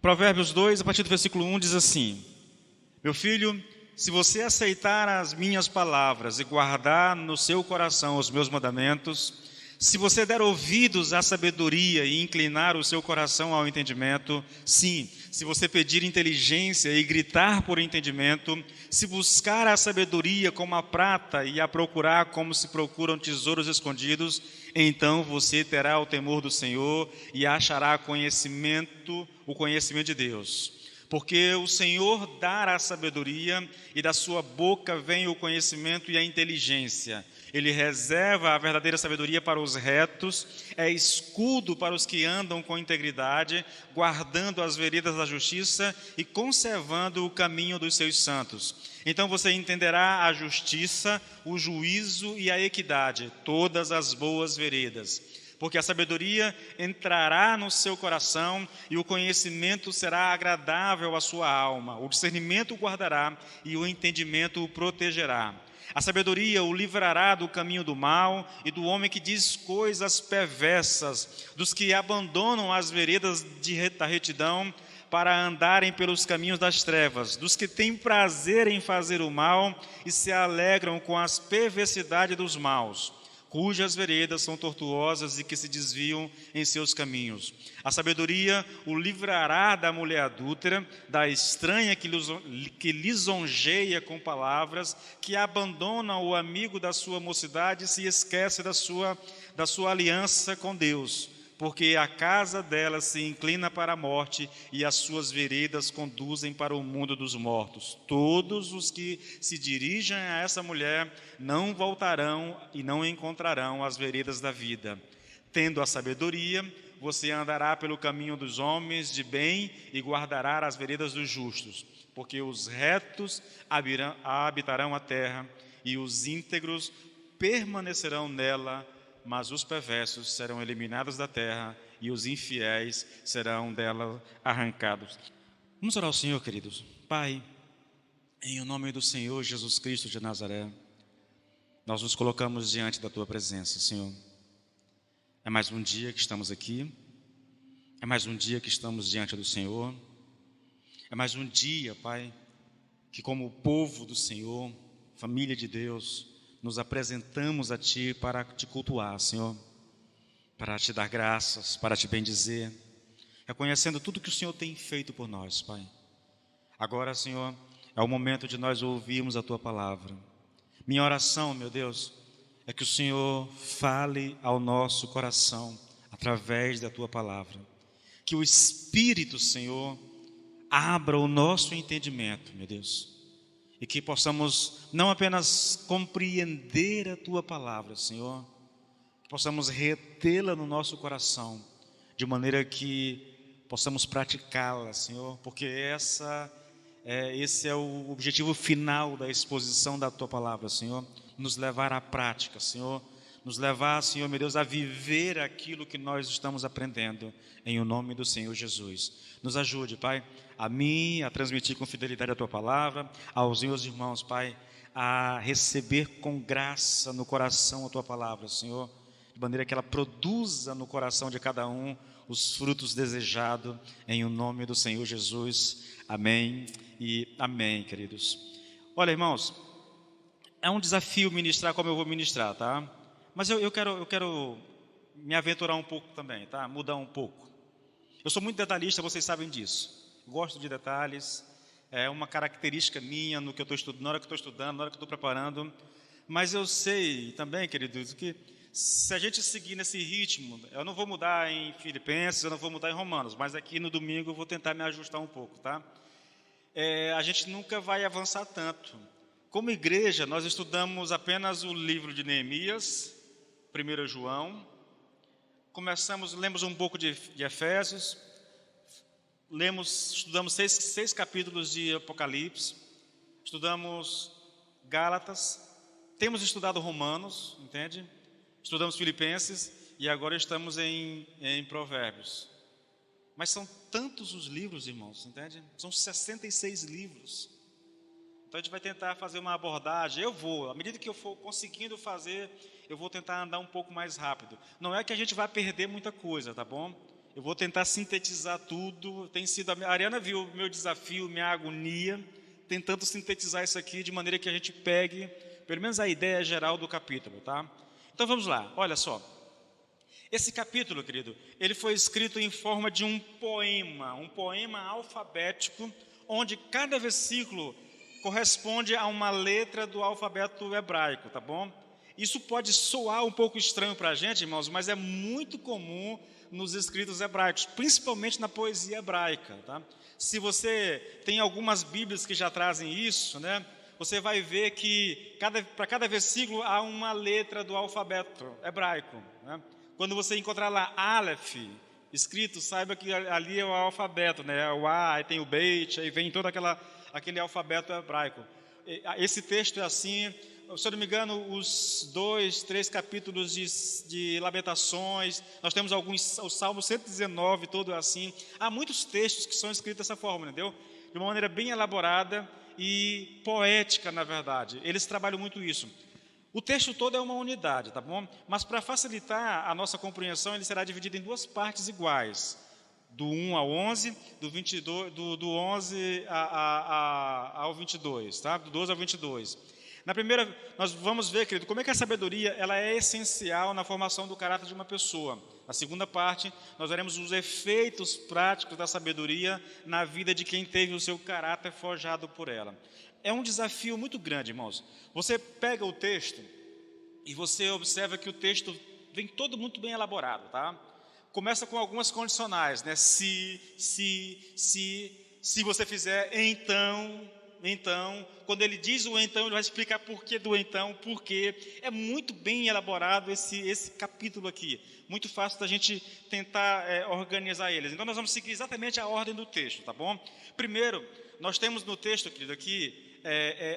Provérbios 2, a partir do versículo 1, diz assim: Meu filho, se você aceitar as minhas palavras e guardar no seu coração os meus mandamentos, se você der ouvidos à sabedoria e inclinar o seu coração ao entendimento, sim, se você pedir inteligência e gritar por entendimento, se buscar a sabedoria como a prata e a procurar como se procuram tesouros escondidos, então você terá o temor do Senhor e achará o conhecimento de Deus. Porque o Senhor dá a sabedoria e da sua boca vem o conhecimento e a inteligência. Ele reserva a verdadeira sabedoria para os retos, é escudo para os que andam com integridade, guardando as veredas da justiça e conservando o caminho dos seus santos. Então você entenderá a justiça, o juízo e a equidade, todas as boas veredas. Porque a sabedoria entrará no seu coração e o conhecimento será agradável à sua alma. O discernimento o guardará e o entendimento o protegerá. A sabedoria o livrará do caminho do mal e do homem que diz coisas perversas, dos que abandonam as veredas da retidão para andarem pelos caminhos das trevas, dos que têm prazer em fazer o mal e se alegram com as perversidades dos maus, cujas veredas são tortuosas e que se desviam em seus caminhos. A sabedoria o livrará da mulher adúltera, da estranha que lisonjeia com palavras, que abandona o amigo da sua mocidade e se esquece da sua aliança com Deus. Porque a casa dela se inclina para a morte e as suas veredas conduzem para o mundo dos mortos. Todos os que se dirigem a essa mulher não voltarão e não encontrarão as veredas da vida. Tendo a sabedoria, você andará pelo caminho dos homens de bem e guardará as veredas dos justos. Porque os retos habitarão a terra e os íntegros permanecerão nela, mas os perversos serão eliminados da terra e os infiéis serão dela arrancados. Vamos orar ao Senhor, queridos. Pai, em nome do Senhor Jesus Cristo de Nazaré, nós nos colocamos diante da Tua presença, Senhor. É mais um dia que estamos aqui, é mais um dia que estamos diante do Senhor, é mais um dia, Pai, que como povo do Senhor, família de Deus, nos apresentamos a Ti para Te cultuar, Senhor, para Te dar graças, para Te bendizer, reconhecendo tudo que o Senhor tem feito por nós, Pai. Agora, Senhor, é o momento de nós ouvirmos a Tua palavra. Minha oração, meu Deus, é que o Senhor fale ao nosso coração através da Tua palavra. Que o Espírito, Senhor, abra o nosso entendimento, meu Deus. E que possamos não apenas compreender a Tua palavra, Senhor, que possamos retê-la no nosso coração, de maneira que possamos praticá-la, Senhor, porque esse é o objetivo final da exposição da Tua palavra, Senhor, nos levar à prática, Senhor, nos levar, Senhor, meu Deus, a viver aquilo que nós estamos aprendendo, em o nome do Senhor Jesus. Nos ajude, Pai, a mim, a transmitir com fidelidade a Tua palavra, aos meus irmãos, Pai, a receber com graça no coração a Tua palavra, Senhor, de maneira que ela produza no coração de cada um os frutos desejados, em o nome do Senhor Jesus. Amém e amém, queridos. Olha, irmãos, é um desafio ministrar como eu vou ministrar, tá? Mas eu quero me aventurar um pouco também, tá? Mudar um pouco. Eu sou muito detalhista, vocês sabem disso. Gosto de detalhes, é uma característica minha no que eu estou estudando, na hora que estou estudando, na hora que estou preparando. Mas eu sei também, queridos, que se a gente seguir nesse ritmo, eu não vou mudar em Filipenses, eu não vou mudar em Romanos, mas aqui no domingo eu vou tentar me ajustar um pouco, tá? A gente nunca vai avançar tanto. Como igreja, nós estudamos apenas o livro de Neemias, 1 João, lemos um pouco de Efésios, estudamos seis capítulos de Apocalipse, estudamos Gálatas, temos estudado Romanos, entende? Estudamos Filipenses e agora estamos em Provérbios. Mas são tantos os livros, irmãos, entende? São 66 livros. Então a gente vai tentar fazer uma abordagem, à medida que eu for conseguindo fazer, eu vou tentar andar um pouco mais rápido. Não é que a gente vai perder muita coisa, tá bom? Eu vou tentar sintetizar tudo. Tem sido a Ariana viu o meu desafio, minha agonia, tentando sintetizar isso aqui de maneira que a gente pegue, pelo menos a ideia geral do capítulo, tá? Então vamos lá, olha só. Esse capítulo, querido, ele foi escrito em forma de um poema alfabético, onde cada versículo corresponde a uma letra do alfabeto hebraico, tá bom? Isso pode soar um pouco estranho para a gente, irmãos, mas é muito comum nos escritos hebraicos, principalmente na poesia hebraica, tá? Se você tem algumas Bíblias que já trazem isso, né? Você vai ver que para cada versículo há uma letra do alfabeto hebraico, né? Quando você encontrar lá Aleph escrito, saiba que ali é o alfabeto, né? O A, aí tem o Beit, aí vem todo aquele alfabeto hebraico. Esse texto é assim. Se eu não me engano, os 2, 3 capítulos de Lamentações, nós temos o Salmo 119, todo assim. Há muitos textos que são escritos dessa forma, entendeu? De uma maneira bem elaborada e poética, na verdade. Eles trabalham muito isso. O texto todo é uma unidade, tá bom? Mas para facilitar a nossa compreensão, ele será dividido em duas partes iguais. Do 1 ao 11, do 11 ao 22, tá? Do 12 ao 22. Na primeira, nós vamos ver, querido, como é que a sabedoria ela é essencial na formação do caráter de uma pessoa. Na segunda parte, nós veremos os efeitos práticos da sabedoria na vida de quem teve o seu caráter forjado por ela. É um desafio muito grande, irmãos. Você pega o texto e você observa que o texto vem todo muito bem elaborado, tá? Começa com algumas condicionais, né? Se você fizer, então, quando ele diz o então, ele vai explicar por que do então, por quê. É muito bem elaborado esse capítulo aqui. Muito fácil da gente tentar organizar eles. Então, nós vamos seguir exatamente a ordem do texto, tá bom? Primeiro, nós temos no texto, querido, aqui,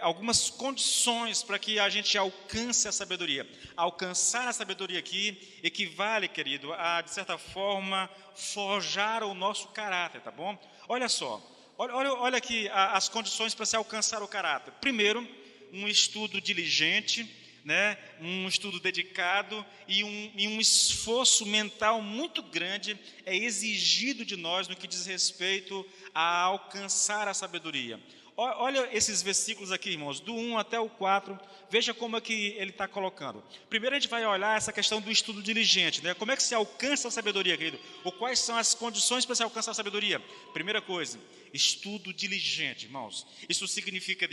algumas condições para que a gente alcance a sabedoria. Alcançar a sabedoria aqui equivale, querido, a, de certa forma, forjar o nosso caráter, tá bom? Olha só, olha aqui as condições para se alcançar o caráter. Primeiro, um estudo diligente, né? Um estudo dedicado e um esforço mental muito grande é exigido de nós no que diz respeito a alcançar a sabedoria. Olha esses versículos aqui, irmãos, do 1 até o 4, veja como é que ele está colocando. Primeiro a gente vai olhar essa questão do estudo diligente, né? Como é que se alcança a sabedoria, querido? Ou quais são as condições para se alcançar a sabedoria? Primeira coisa, estudo diligente, irmãos. Isso significa,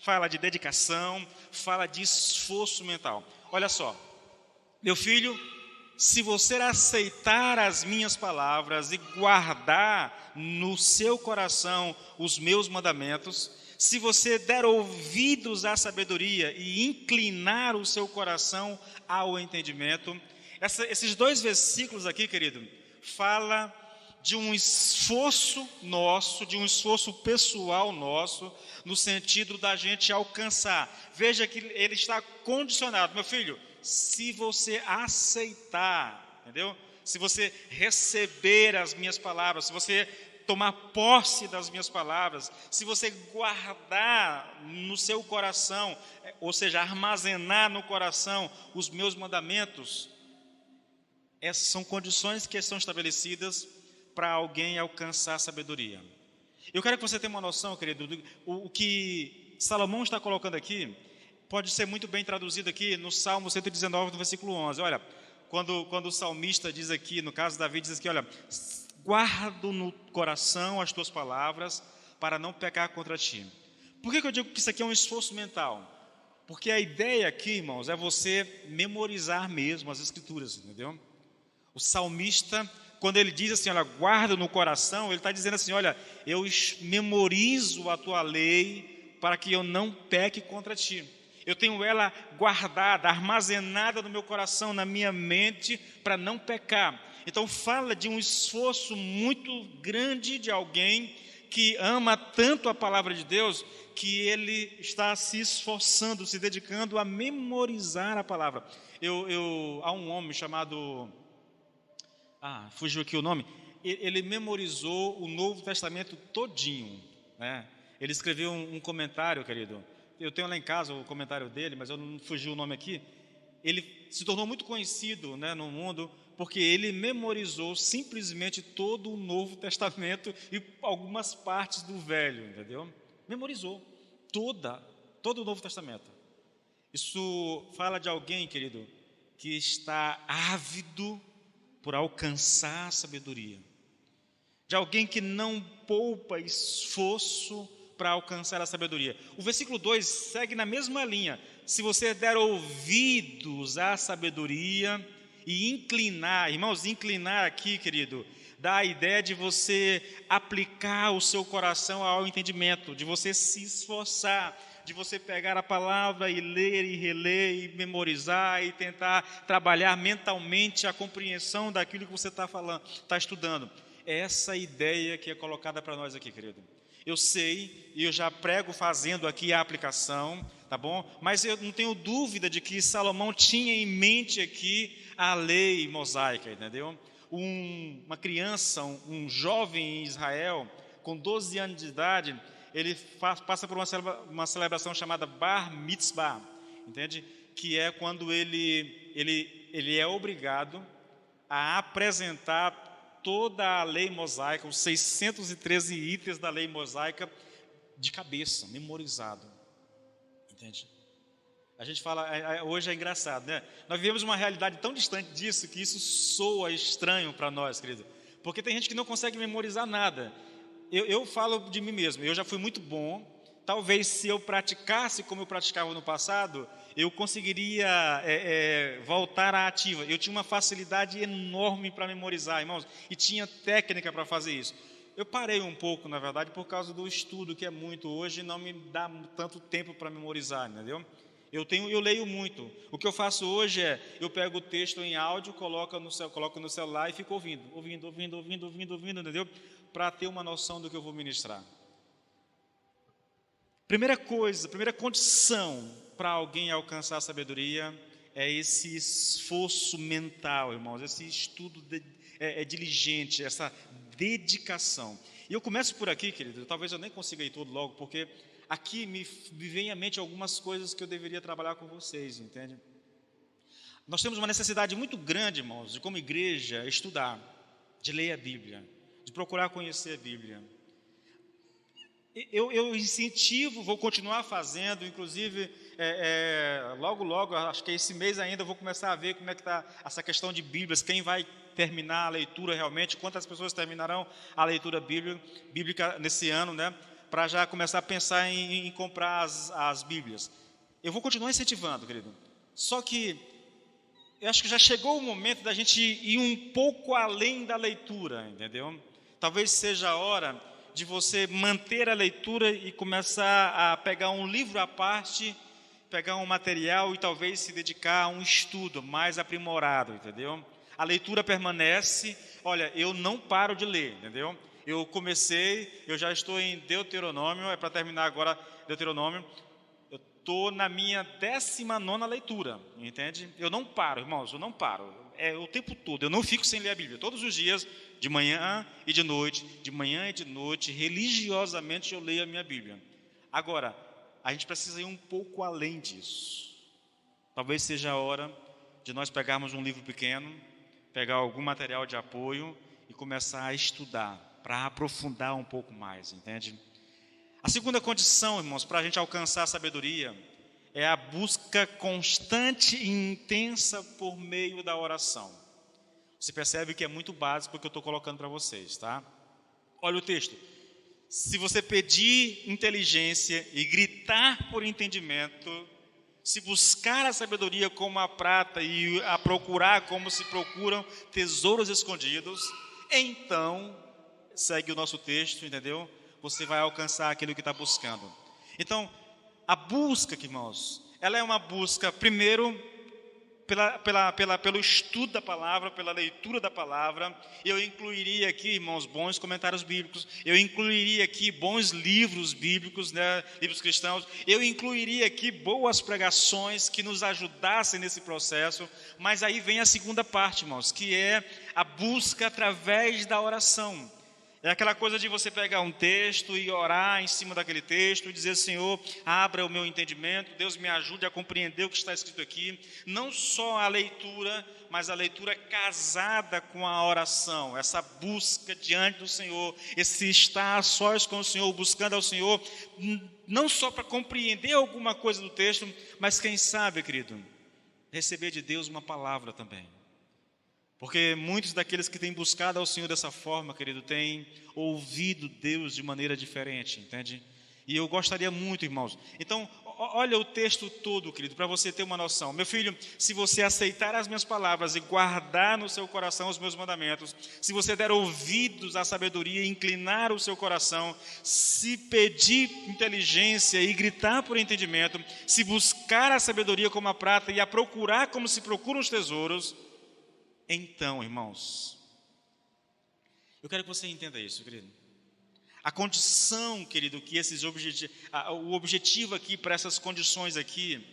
fala de dedicação, fala de esforço mental. Olha só, meu filho, se você aceitar as minhas palavras e guardar no seu coração os meus mandamentos, se você der ouvidos à sabedoria e inclinar o seu coração ao entendimento, esses dois versículos aqui, querido, fala de um esforço nosso, de um esforço pessoal nosso, no sentido da gente alcançar. Veja que ele está condicionado, meu filho, se você aceitar, entendeu? Se você receber as minhas palavras, se você tomar posse das minhas palavras, se você guardar no seu coração, ou seja, armazenar no coração os meus mandamentos, essas são condições que estão estabelecidas para alguém alcançar a sabedoria. Eu quero que você tenha uma noção, querido, o que Salomão está colocando aqui, pode ser muito bem traduzido aqui no Salmo 119, no versículo 11. Olha, quando o salmista diz aqui, no caso Davi, diz aqui, olha, guardo no coração as tuas palavras para não pecar contra ti. Por que eu digo que isso aqui é um esforço mental? Porque a ideia aqui, irmãos, é você memorizar mesmo as escrituras, entendeu? O salmista, quando ele diz assim, olha, guarda no coração, ele está dizendo assim, olha, eu memorizo a tua lei para que eu não peque contra ti. Eu tenho ela guardada, armazenada no meu coração, na minha mente, para não pecar. Então fala de um esforço muito grande de alguém que ama tanto a palavra de Deus, que ele está se esforçando, se dedicando a memorizar a palavra. Há um homem chamado... fugiu aqui o nome. Ele memorizou o Novo Testamento todinho, né? Ele escreveu um comentário, querido. Eu tenho lá em casa o comentário dele, mas eu não fugiu o nome aqui. Ele se tornou muito conhecido, né, no mundo Porque ele memorizou simplesmente todo o Novo Testamento e algumas partes do Velho, entendeu? Memorizou todo o Novo Testamento. Isso fala de alguém, querido, que está ávido por alcançar a sabedoria. De alguém que não poupa esforço para alcançar a sabedoria. O versículo 2 segue na mesma linha. Se você der ouvidos à sabedoria e inclinar, irmãos, inclinar aqui, querido, dá a ideia de você aplicar o seu coração ao entendimento, de você se esforçar, de você pegar a palavra e ler e reler e memorizar e tentar trabalhar mentalmente a compreensão daquilo que você está falando, está estudando. É essa ideia que é colocada para nós aqui, querido. Eu sei, e eu já prego fazendo aqui a aplicação, tá bom? Mas eu não tenho dúvida de que Salomão tinha em mente aqui a lei mosaica, entendeu? Uma criança, um jovem em Israel, com 12 anos de idade, ele passa por uma celebração chamada Bar Mitzvah, entende? Que é quando ele é obrigado a apresentar toda a lei mosaica, os 613 itens da lei mosaica de cabeça, memorizado, entende? A gente fala, hoje é engraçado, né? Nós vivemos uma realidade tão distante disso que isso soa estranho para nós, querido, porque tem gente que não consegue memorizar nada. Eu falo de mim mesmo, eu já fui muito bom. Talvez se eu praticasse como eu praticava no passado, eu conseguiria voltar à ativa. Eu tinha uma facilidade enorme para memorizar, irmãos, e tinha técnica para fazer isso. Eu parei um pouco, na verdade, por causa do estudo, que é muito hoje, não me dá tanto tempo para memorizar, entendeu? Eu leio muito. O que eu faço hoje é, eu pego o texto em áudio, coloco no celular e fico ouvindo, entendeu? Para ter uma noção do que eu vou ministrar. Primeira condição para alguém alcançar a sabedoria é esse esforço mental, irmãos, esse estudo diligente, essa dedicação. E eu começo por aqui, querido, talvez eu nem consiga ir todo logo, porque aqui me vem à mente algumas coisas que eu deveria trabalhar com vocês, entende? Nós temos uma necessidade muito grande, irmãos, de como igreja estudar, de ler a Bíblia, de procurar conhecer a Bíblia. Eu incentivo, vou continuar fazendo, inclusive, logo, acho que esse mês ainda eu vou começar a ver como é que está essa questão de Bíblias, quem vai terminar a leitura realmente, quantas pessoas terminarão a leitura bíblica nesse ano, né? Para já começar a pensar em comprar as Bíblias. Eu vou continuar incentivando, querido. Só que eu acho que já chegou o momento da gente ir um pouco além da leitura, entendeu? Talvez seja a hora de você manter a leitura e começar a pegar um livro à parte, pegar um material e talvez se dedicar a um estudo mais aprimorado, entendeu? A leitura permanece. Olha, eu não paro de ler, entendeu? Eu comecei, eu já estou em Deuteronômio, é para terminar agora Deuteronômio. Eu estou na minha 19ª leitura, entende? Eu não paro, irmãos, eu não paro. É o tempo todo, eu não fico sem ler a Bíblia. Todos os dias, de manhã e de noite, religiosamente eu leio a minha Bíblia. Agora, a gente precisa ir um pouco além disso. Talvez seja a hora de nós pegarmos um livro pequeno, pegar algum material de apoio e começar a estudar, para aprofundar um pouco mais, entende? A segunda condição, irmãos, para a gente alcançar a sabedoria é a busca constante e intensa por meio da oração. Você percebe que é muito básico o que eu estou colocando para vocês, tá? Olha o texto. Se você pedir inteligência e gritar por entendimento, se buscar a sabedoria como a prata e a procurar como se procuram tesouros escondidos, então, segue o nosso texto, entendeu? Você vai alcançar aquilo que está buscando. Então, a busca, irmãos, ela é uma busca, primeiro, pelo estudo da palavra, pela leitura da palavra. Eu incluiria aqui, irmãos, bons comentários bíblicos. Eu incluiria aqui bons livros bíblicos, né, livros cristãos. Eu incluiria aqui boas pregações que nos ajudassem nesse processo. Mas aí vem a segunda parte, irmãos, que é a busca através da oração. É aquela coisa de você pegar um texto e orar em cima daquele texto e dizer: Senhor, abra o meu entendimento, Deus me ajude a compreender o que está escrito aqui. Não só a leitura, mas a leitura casada com a oração, essa busca diante do Senhor, esse estar a sós com o Senhor, buscando ao Senhor, não só para compreender alguma coisa do texto, mas quem sabe, querido, receber de Deus uma palavra também. Porque muitos daqueles que têm buscado ao Senhor dessa forma, querido, têm ouvido Deus de maneira diferente, entende? E eu gostaria muito, irmãos. Então, olha o texto todo, querido, para você ter uma noção. Meu filho, se você aceitar as minhas palavras e guardar no seu coração os meus mandamentos, se você der ouvidos à sabedoria e inclinar o seu coração, se pedir inteligência e gritar por entendimento, se buscar a sabedoria como a prata e a procurar como se procuram os tesouros, então, irmãos, eu quero que você entenda isso, querido. A condição, querido, que o objetivo aqui para essas condições aqui,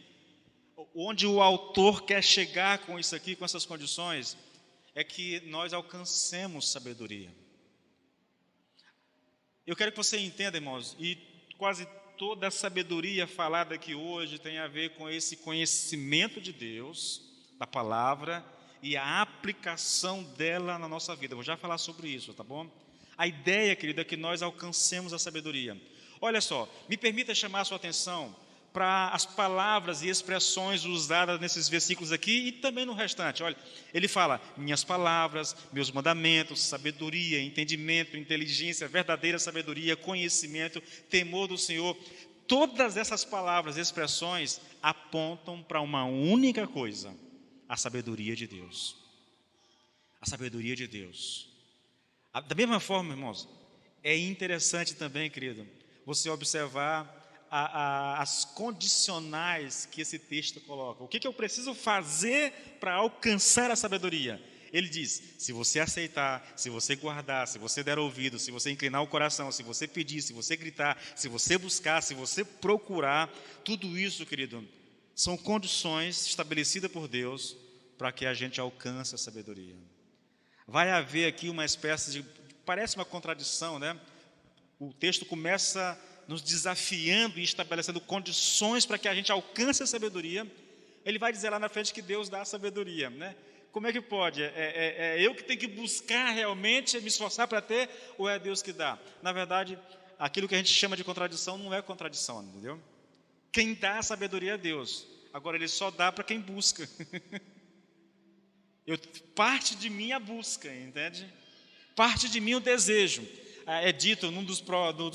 onde o autor quer chegar com isso aqui, com essas condições, é que nós alcancemos sabedoria. Eu quero que você entenda, irmãos, e quase toda a sabedoria falada aqui hoje tem a ver com esse conhecimento de Deus, da palavra, e a aplicação dela na nossa vida. Vou já falar sobre isso, tá bom? A ideia, querido, é que nós alcancemos a sabedoria. Olha só, me permita chamar a sua atenção para as palavras e expressões usadas nesses versículos aqui e também no restante. Olha, ele fala: minhas palavras, meus mandamentos, sabedoria, entendimento, inteligência, verdadeira sabedoria, conhecimento, temor do Senhor. Todas essas palavras e expressões apontam para uma única coisa: a sabedoria de Deus. A sabedoria de Deus. Da mesma forma, irmãos, é interessante também, querido, você observar as condicionais que esse texto coloca. O que eu preciso fazer para alcançar a sabedoria? Ele diz: se você aceitar, se você guardar, se você der ouvido, se você inclinar o coração, se você pedir, se você gritar, se você buscar, se você procurar, tudo isso, querido, são condições estabelecidas por Deus para que a gente alcance a sabedoria. Vai haver aqui uma espécie de, parece uma contradição, né? O texto começa nos desafiando e estabelecendo condições para que a gente alcance a sabedoria. Ele vai dizer lá na frente que Deus dá a sabedoria, né? Como é que pode? É eu que tenho que buscar realmente, me esforçar para ter, ou é Deus que dá? Na verdade, aquilo que a gente chama de contradição não é contradição, entendeu? Quem dá a sabedoria é Deus. Agora, Ele só dá para quem busca. Parte de mim a busca, entende? Parte de mim o desejo. É dito num dos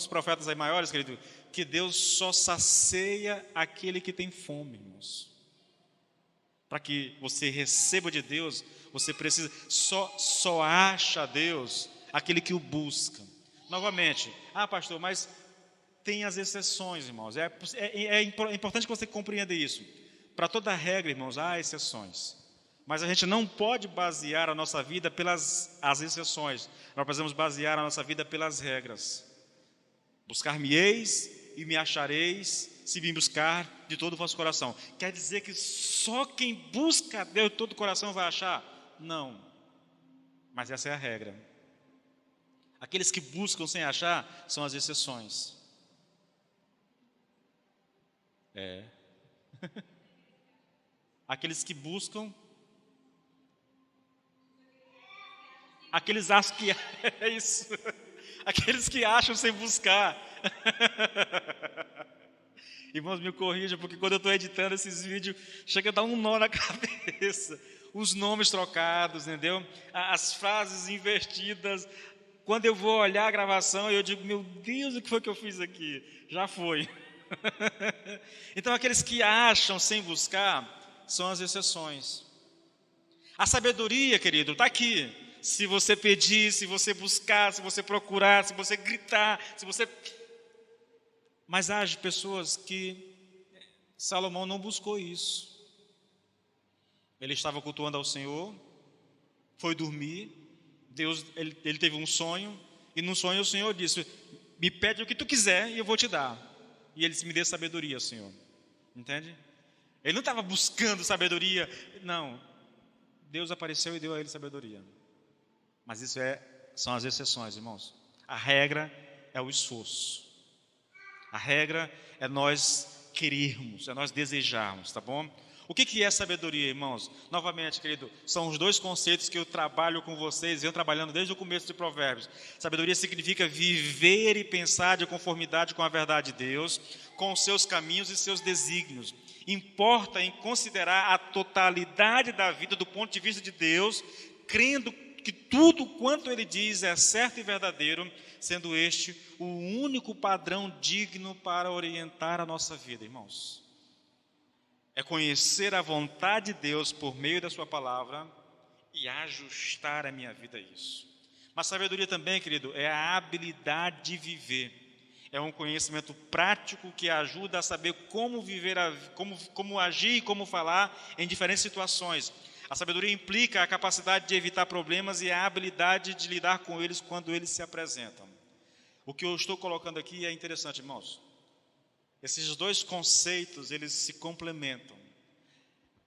profetas aí maiores, querido, que Deus só sacia aquele que tem fome, irmãos. Para que você receba de Deus, você precisa, só acha Deus aquele que o busca. Novamente, pastor, mas tem as exceções, irmãos. É importante que você compreenda isso. Para toda regra, irmãos, há exceções. Mas a gente não pode basear a nossa vida pelas as exceções. Nós precisamos basear a nossa vida pelas regras. Buscar-me-eis e me achareis, se me buscar de todo o vosso coração. Quer dizer que só quem busca a Deus de todo o coração vai achar? Não. Mas essa é a regra. Aqueles que buscam sem achar são as exceções. Aqueles que buscam, aqueles acham que é isso. Aqueles que acham sem buscar. Irmãos, me corrijam, porque quando eu estou editando esses vídeos, chega a dar um nó na cabeça. Os nomes trocados, entendeu? As frases invertidas. Quando eu vou olhar a gravação, eu digo: meu Deus, o que foi que eu fiz aqui? Já foi. Então, aqueles que acham sem buscar são as exceções. A sabedoria, querido, está aqui. Se você pedir, se você buscar, se você procurar, se você gritar, se você... Mas há pessoas que Salomão não buscou isso. Ele estava cultuando ao Senhor, foi dormir, ele teve um sonho, e no sonho o Senhor disse: me pede o que tu quiser e eu vou te dar. E ele disse: me dê sabedoria, Senhor. Entende? Ele não estava buscando sabedoria, não. Deus apareceu e deu a ele sabedoria. Mas isso são as exceções, irmãos. A regra é o esforço. A regra é nós querermos, é nós desejarmos, tá bom? O que é sabedoria, irmãos? Novamente, querido, são os dois conceitos que eu trabalho com vocês, venho trabalhando desde o começo de Provérbios. Sabedoria significa viver e pensar de conformidade com a verdade de Deus, com os seus caminhos e seus desígnios. Importa em considerar a totalidade da vida do ponto de vista de Deus, crendo que tudo quanto Ele diz é certo e verdadeiro, sendo este o único padrão digno para orientar a nossa vida, irmãos. É conhecer a vontade de Deus por meio da sua palavra e ajustar a minha vida a isso. Mas sabedoria também, querido, é a habilidade de viver. É um conhecimento prático que ajuda a saber como viver, como agir e como falar em diferentes situações. A sabedoria implica a capacidade de evitar problemas e a habilidade de lidar com eles quando eles se apresentam. O que eu estou colocando aqui é interessante, irmãos. Esses dois conceitos, eles se complementam.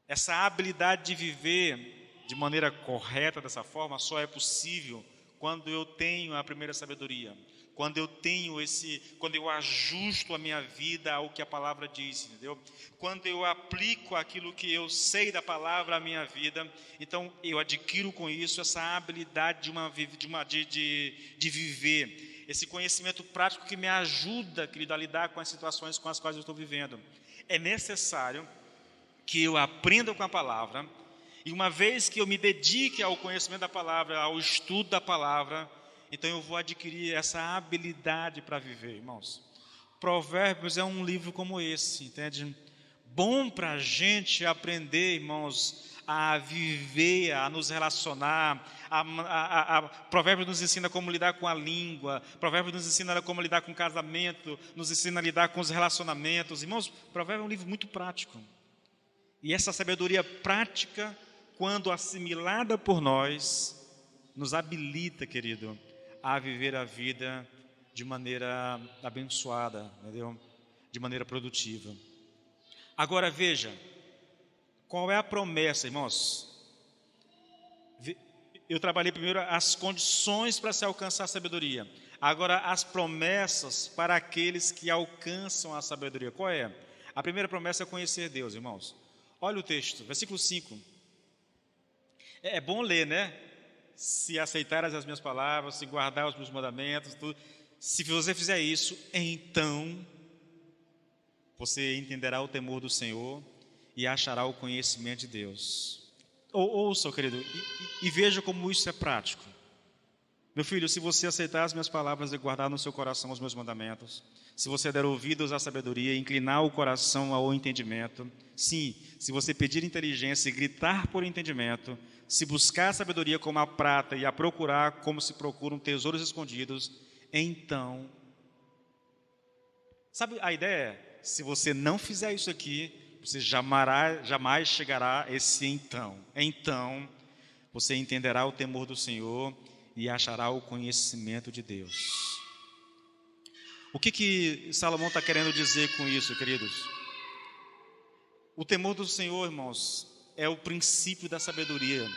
Essa habilidade de viver de maneira correta dessa forma só é possível quando eu tenho a primeira sabedoria. Quando eu ajusto a minha vida ao que a palavra diz, entendeu? Quando eu aplico aquilo que eu sei da palavra à minha vida, então eu adquiro com isso essa habilidade de viver. Esse conhecimento prático que me ajuda, querido, a lidar com as situações com as quais eu estou vivendo. É necessário que eu aprenda com a palavra, e uma vez que eu me dedique ao conhecimento da palavra, ao estudo da palavra, então eu vou adquirir essa habilidade para viver, irmãos. Provérbios é um livro como esse, entende? Bom para a gente aprender, irmãos, a viver, a nos relacionar. Provérbios nos ensina como lidar com a língua, Provérbios nos ensina como lidar com o casamento, nos ensina a lidar com os relacionamentos. Irmãos, Provérbios é um livro muito prático. E essa sabedoria prática, quando assimilada por nós, nos habilita, querido, a viver a vida de maneira abençoada, entendeu? De maneira produtiva. Agora veja, qual é a promessa, irmãos? Eu trabalhei primeiro as condições para se alcançar a sabedoria. Agora as promessas para aqueles que alcançam a sabedoria. Qual é? A primeira promessa é conhecer Deus, irmãos. Olha o texto, versículo 5. É bom ler, né? Se aceitares as minhas palavras, se guardar os meus mandamentos, tudo. Se você fizer isso, então você entenderá o temor do Senhor e achará o conhecimento de Deus. Ouça, querido, e veja como isso é prático. Meu filho, se você aceitar as minhas palavras e guardar no seu coração os meus mandamentos, se você der ouvidos à sabedoria, inclinar o coração ao entendimento, sim, se você pedir inteligência e gritar por entendimento, se buscar a sabedoria como a prata e a procurar como se procuram tesouros escondidos, então, sabe, a ideia é, se você não fizer isso aqui, você jamais chegará a esse então. Então, você entenderá o temor do Senhor e achará o conhecimento de Deus. O que Salomão está querendo dizer com isso, queridos? O temor do Senhor, irmãos, é o princípio da sabedoria.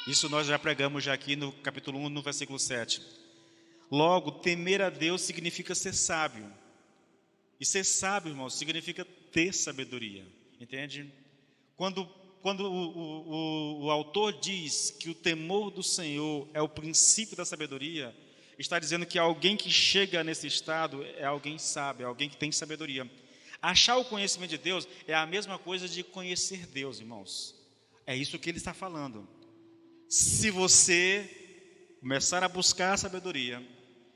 Isso nós já pregamos já aqui no capítulo 1, no versículo 7. Logo, temer a Deus significa ser sábio. E ser sábio, irmãos, significa ter sabedoria. Entende? Quando o autor diz que o temor do Senhor é o princípio da sabedoria, está dizendo que alguém que chega nesse estado é alguém sábio, é alguém que tem sabedoria. Achar o conhecimento de Deus é a mesma coisa de conhecer Deus, irmãos. É isso que ele está falando. Se você começar a buscar a sabedoria,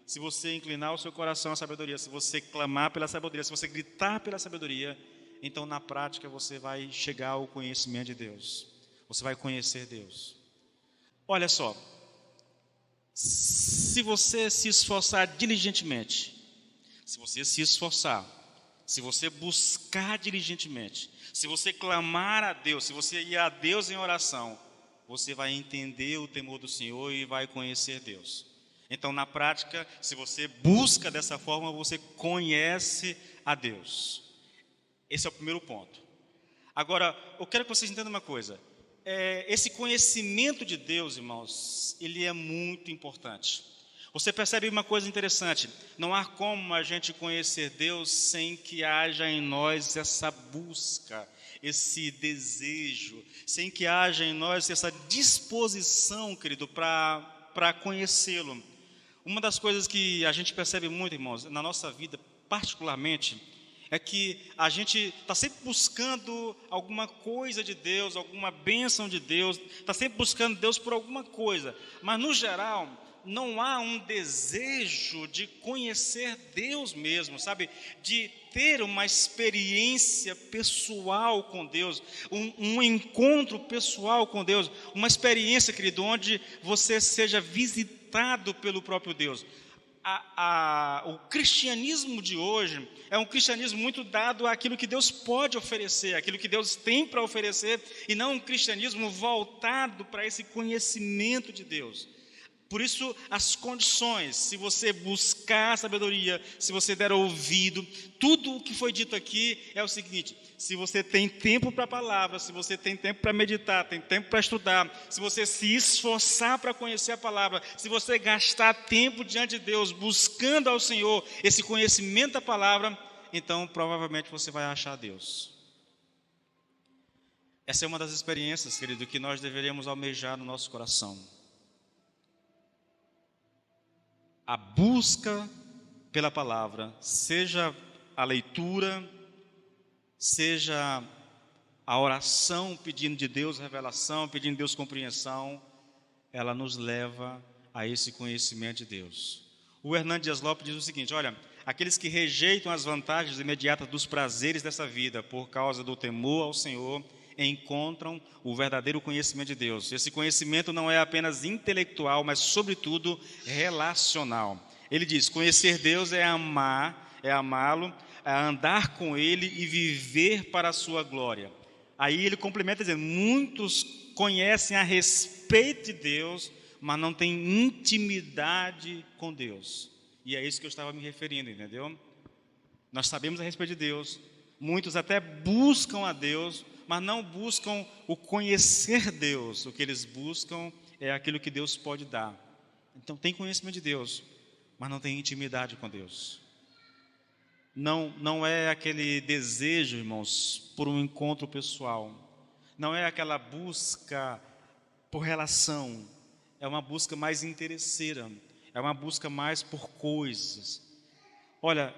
se você inclinar o seu coração à sabedoria, se você clamar pela sabedoria, se você gritar pela sabedoria, então na prática você vai chegar ao conhecimento de Deus. Você vai conhecer Deus. Olha só, se você se esforçar diligentemente, se você se esforçar, se você buscar diligentemente, se você clamar a Deus, se você ir a Deus em oração, você vai entender o temor do Senhor e vai conhecer Deus. Então, na prática, se você busca dessa forma, você conhece a Deus. Esse é o primeiro ponto. Agora, eu quero que vocês entendam uma coisa. Esse conhecimento de Deus, irmãos, ele é muito importante. Você percebe uma coisa interessante: não há como a gente conhecer Deus sem que haja em nós essa busca, esse desejo, sem que haja em nós essa disposição, querido, para conhecê-lo. Uma das coisas que a gente percebe muito, irmãos, na nossa vida particularmente, é que a gente está sempre buscando alguma coisa de Deus, alguma bênção de Deus, está sempre buscando Deus por alguma coisa, mas no geral não há um desejo de conhecer Deus mesmo, sabe? De ter uma experiência pessoal com Deus, um encontro pessoal com Deus, uma experiência, querido, onde você seja visitado pelo próprio Deus. O cristianismo de hoje é um cristianismo muito dado àquilo que Deus pode oferecer, aquilo que Deus tem para oferecer, e não um cristianismo voltado para esse conhecimento de Deus. Por isso, as condições, se você buscar sabedoria, se você der ouvido, tudo o que foi dito aqui é o seguinte: se você tem tempo para a palavra, se você tem tempo para meditar, tem tempo para estudar, se você se esforçar para conhecer a palavra, se você gastar tempo diante de Deus, buscando ao Senhor esse conhecimento da palavra, então provavelmente você vai achar Deus. Essa é uma das experiências, querido, que nós deveríamos almejar no nosso coração. A busca pela palavra, seja a leitura, seja a oração pedindo de Deus revelação, pedindo de Deus compreensão, ela nos leva a esse conhecimento de Deus. O Hernando Dias Lopes diz o seguinte: olha, aqueles que rejeitam as vantagens imediatas dos prazeres dessa vida por causa do temor ao Senhor, encontram o verdadeiro conhecimento de Deus. Esse conhecimento não é apenas intelectual, mas sobretudo relacional. Ele diz: conhecer Deus é amar, é amá-lo, é andar com Ele e viver para a sua glória. Aí ele complementa dizendo: muitos conhecem a respeito de Deus, mas não têm intimidade com Deus. E é isso que eu estava me referindo, entendeu? Nós sabemos a respeito de Deus, muitos até buscam a Deus, mas não buscam o conhecer Deus. O que eles buscam é aquilo que Deus pode dar. Então tem conhecimento de Deus, mas não tem intimidade com Deus. Não é aquele desejo, irmãos, por um encontro pessoal. Não é aquela busca por relação. É uma busca mais interesseira. É uma busca mais por coisas. Olha,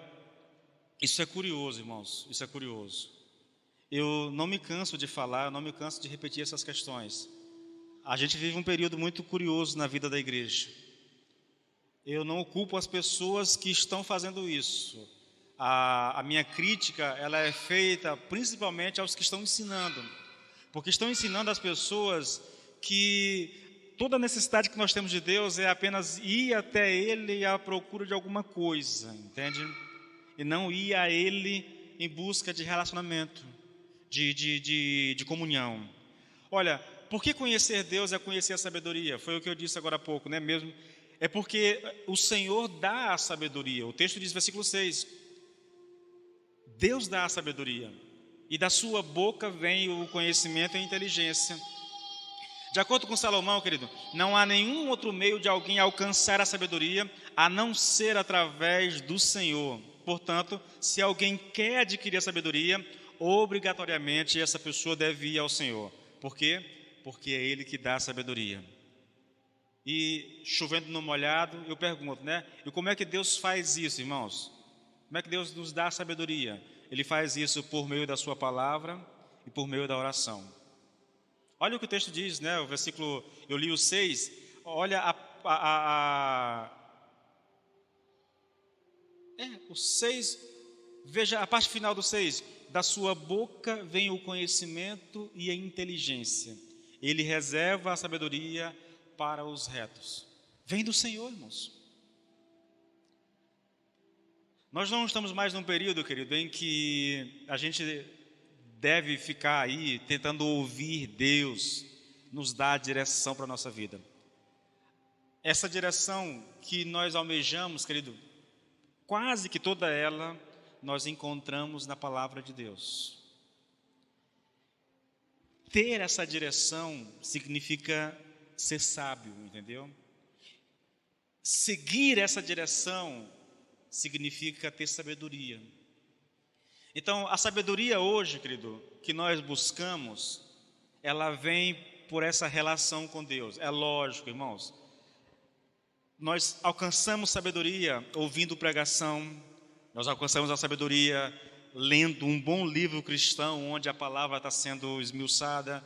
isso é curioso, irmãos. Isso é curioso. Eu não me canso de falar, eu não me canso de repetir essas questões. A gente vive um período muito curioso na vida da igreja. Eu não culpo as pessoas que estão fazendo isso. A minha crítica, ela é feita principalmente aos que estão ensinando. Porque estão ensinando as pessoas que toda a necessidade que nós temos de Deus é apenas ir até Ele à procura de alguma coisa, entende? E não ir a Ele em busca de relacionamento, de comunhão. Olha, por que conhecer Deus é conhecer a sabedoria? Foi o que eu disse agora há pouco, né mesmo? É porque o Senhor dá a sabedoria. O texto diz, versículo 6, Deus dá a sabedoria, e da sua boca vem o conhecimento e a inteligência. De acordo com Salomão, querido, não há nenhum outro meio de alguém alcançar a sabedoria, a não ser através do Senhor. Portanto, se alguém quer adquirir a sabedoria, obrigatoriamente essa pessoa deve ir ao Senhor. Por quê? Porque é Ele que dá a sabedoria. E chovendo no molhado, eu pergunto, né? E como é que Deus faz isso, irmãos? Como é que Deus nos dá a sabedoria? Ele faz isso por meio da sua palavra e por meio da oração. Olha o que o texto diz, né? O versículo, eu li o 6, olha o 6, veja a parte final do 6, da sua boca vem o conhecimento e a inteligência, Ele reserva a sabedoria para os retos. Vem do Senhor, irmãos. Nós não estamos mais num período, querido, em que a gente deve ficar aí tentando ouvir Deus nos dar a direção para a nossa vida. Essa direção que nós almejamos, querido, quase que toda ela nós encontramos na palavra de Deus. Ter essa direção significa ser sábio, entendeu? seguir essa direção significa ter sabedoria. Então, a sabedoria hoje, querido, que nós buscamos, ela vem por essa relação com Deus. É lógico, irmãos. Nós alcançamos sabedoria ouvindo pregação, nós alcançamos a sabedoria lendo um bom livro cristão, onde a palavra está sendo esmiuçada.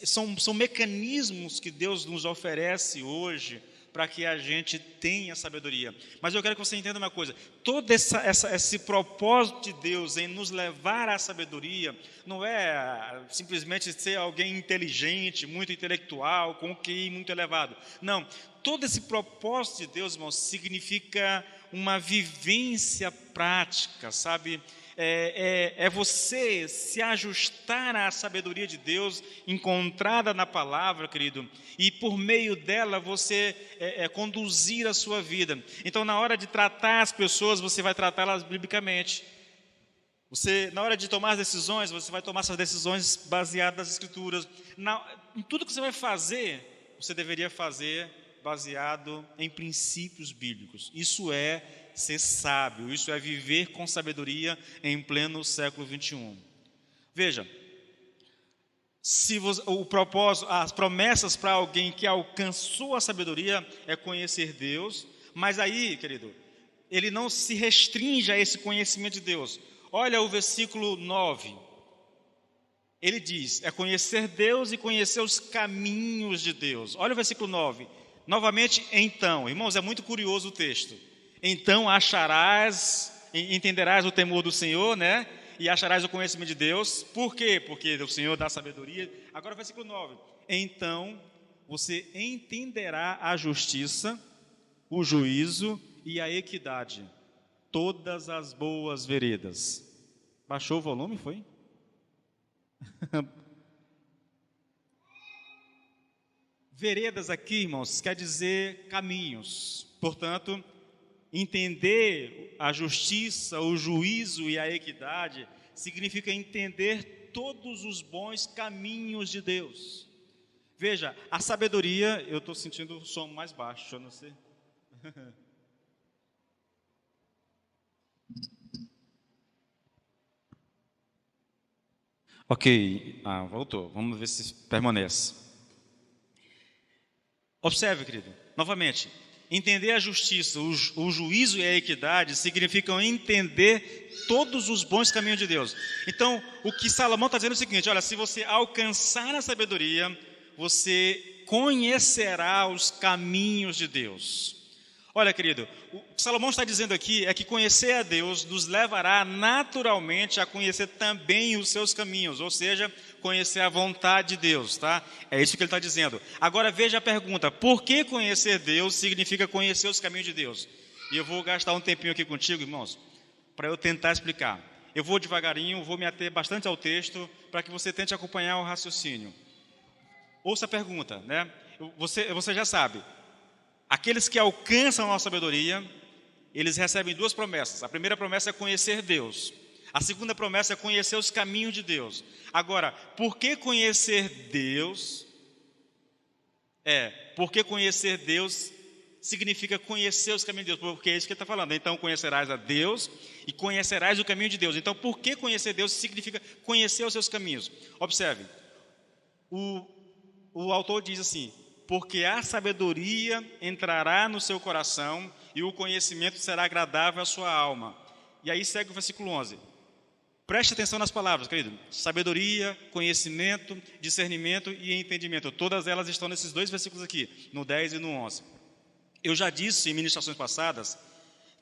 São mecanismos que Deus nos oferece hoje para que a gente tenha sabedoria. Mas eu quero que você entenda uma coisa: todo esse propósito de Deus em nos levar à sabedoria não é simplesmente ser alguém inteligente, muito intelectual, com um QI muito elevado. Não, todo esse propósito de Deus, irmãos, significa uma vivência prática, sabe? É você se ajustar à sabedoria de Deus encontrada na palavra, querido, e por meio dela você conduzir a sua vida. Então, na hora de tratar as pessoas, você vai tratá-las biblicamente. Na hora de tomar as decisões, você vai tomar essas decisões baseadas nas Escrituras. Em tudo que você vai fazer, você deveria fazer baseado em princípios bíblicos. Isso é ser sábio, isso é viver com sabedoria em pleno século 21. Veja, o propósito, as promessas para alguém que alcançou a sabedoria é conhecer Deus, mas aí, querido, ele não se restringe a esse conhecimento de Deus. Olha o versículo 9. Ele diz, é conhecer Deus e conhecer os caminhos de Deus. Olha o versículo 9. Novamente, então, irmãos, é muito curioso o texto. Então entenderás o temor do Senhor, né? E acharás o conhecimento de Deus. Por quê? Porque o Senhor dá sabedoria. Agora, versículo 9. Então, você entenderá a justiça, o juízo e a equidade, todas as boas veredas. Baixou o volume, foi? Veredas aqui, irmãos, quer dizer caminhos. Portanto, entender a justiça, o juízo e a equidade significa entender todos os bons caminhos de Deus. Veja, a sabedoria, eu estou sentindo o som mais baixo, eu não sei. Ok, voltou, vamos ver se permanece. Observe, querido, novamente, entender a justiça, o juízo e a equidade significam entender todos os bons caminhos de Deus. Então, o que Salomão está dizendo é o seguinte: olha, se você alcançar a sabedoria, você conhecerá os caminhos de Deus. Olha, querido, o que Salomão está dizendo aqui é que conhecer a Deus nos levará naturalmente a conhecer também os seus caminhos, ou seja, conhecer a vontade de Deus, tá? É isso que ele está dizendo. Agora veja a pergunta: por que conhecer Deus significa conhecer os caminhos de Deus? E eu vou gastar um tempinho aqui contigo, irmãos, para eu tentar explicar. Eu vou devagarinho, vou me ater bastante ao texto, para que você tente acompanhar o raciocínio. Ouça a pergunta, né? Você já sabe. Aqueles que alcançam a sabedoria, eles recebem duas promessas. A primeira promessa é conhecer Deus. A segunda promessa é conhecer os caminhos de Deus. Agora, por que conhecer Deus? Porque conhecer Deus significa conhecer os caminhos de Deus, porque é isso que ele está falando. Então, conhecerás a Deus e conhecerás o caminho de Deus. Então, por que conhecer Deus significa conhecer os seus caminhos? Observe, o autor diz assim: porque a sabedoria entrará no seu coração e o conhecimento será agradável à sua alma. E aí segue o versículo 11. Preste atenção nas palavras, querido. Sabedoria, conhecimento, discernimento e entendimento. Todas elas estão nesses dois versículos aqui, no 10 e no 11. Eu já disse em ministrações passadas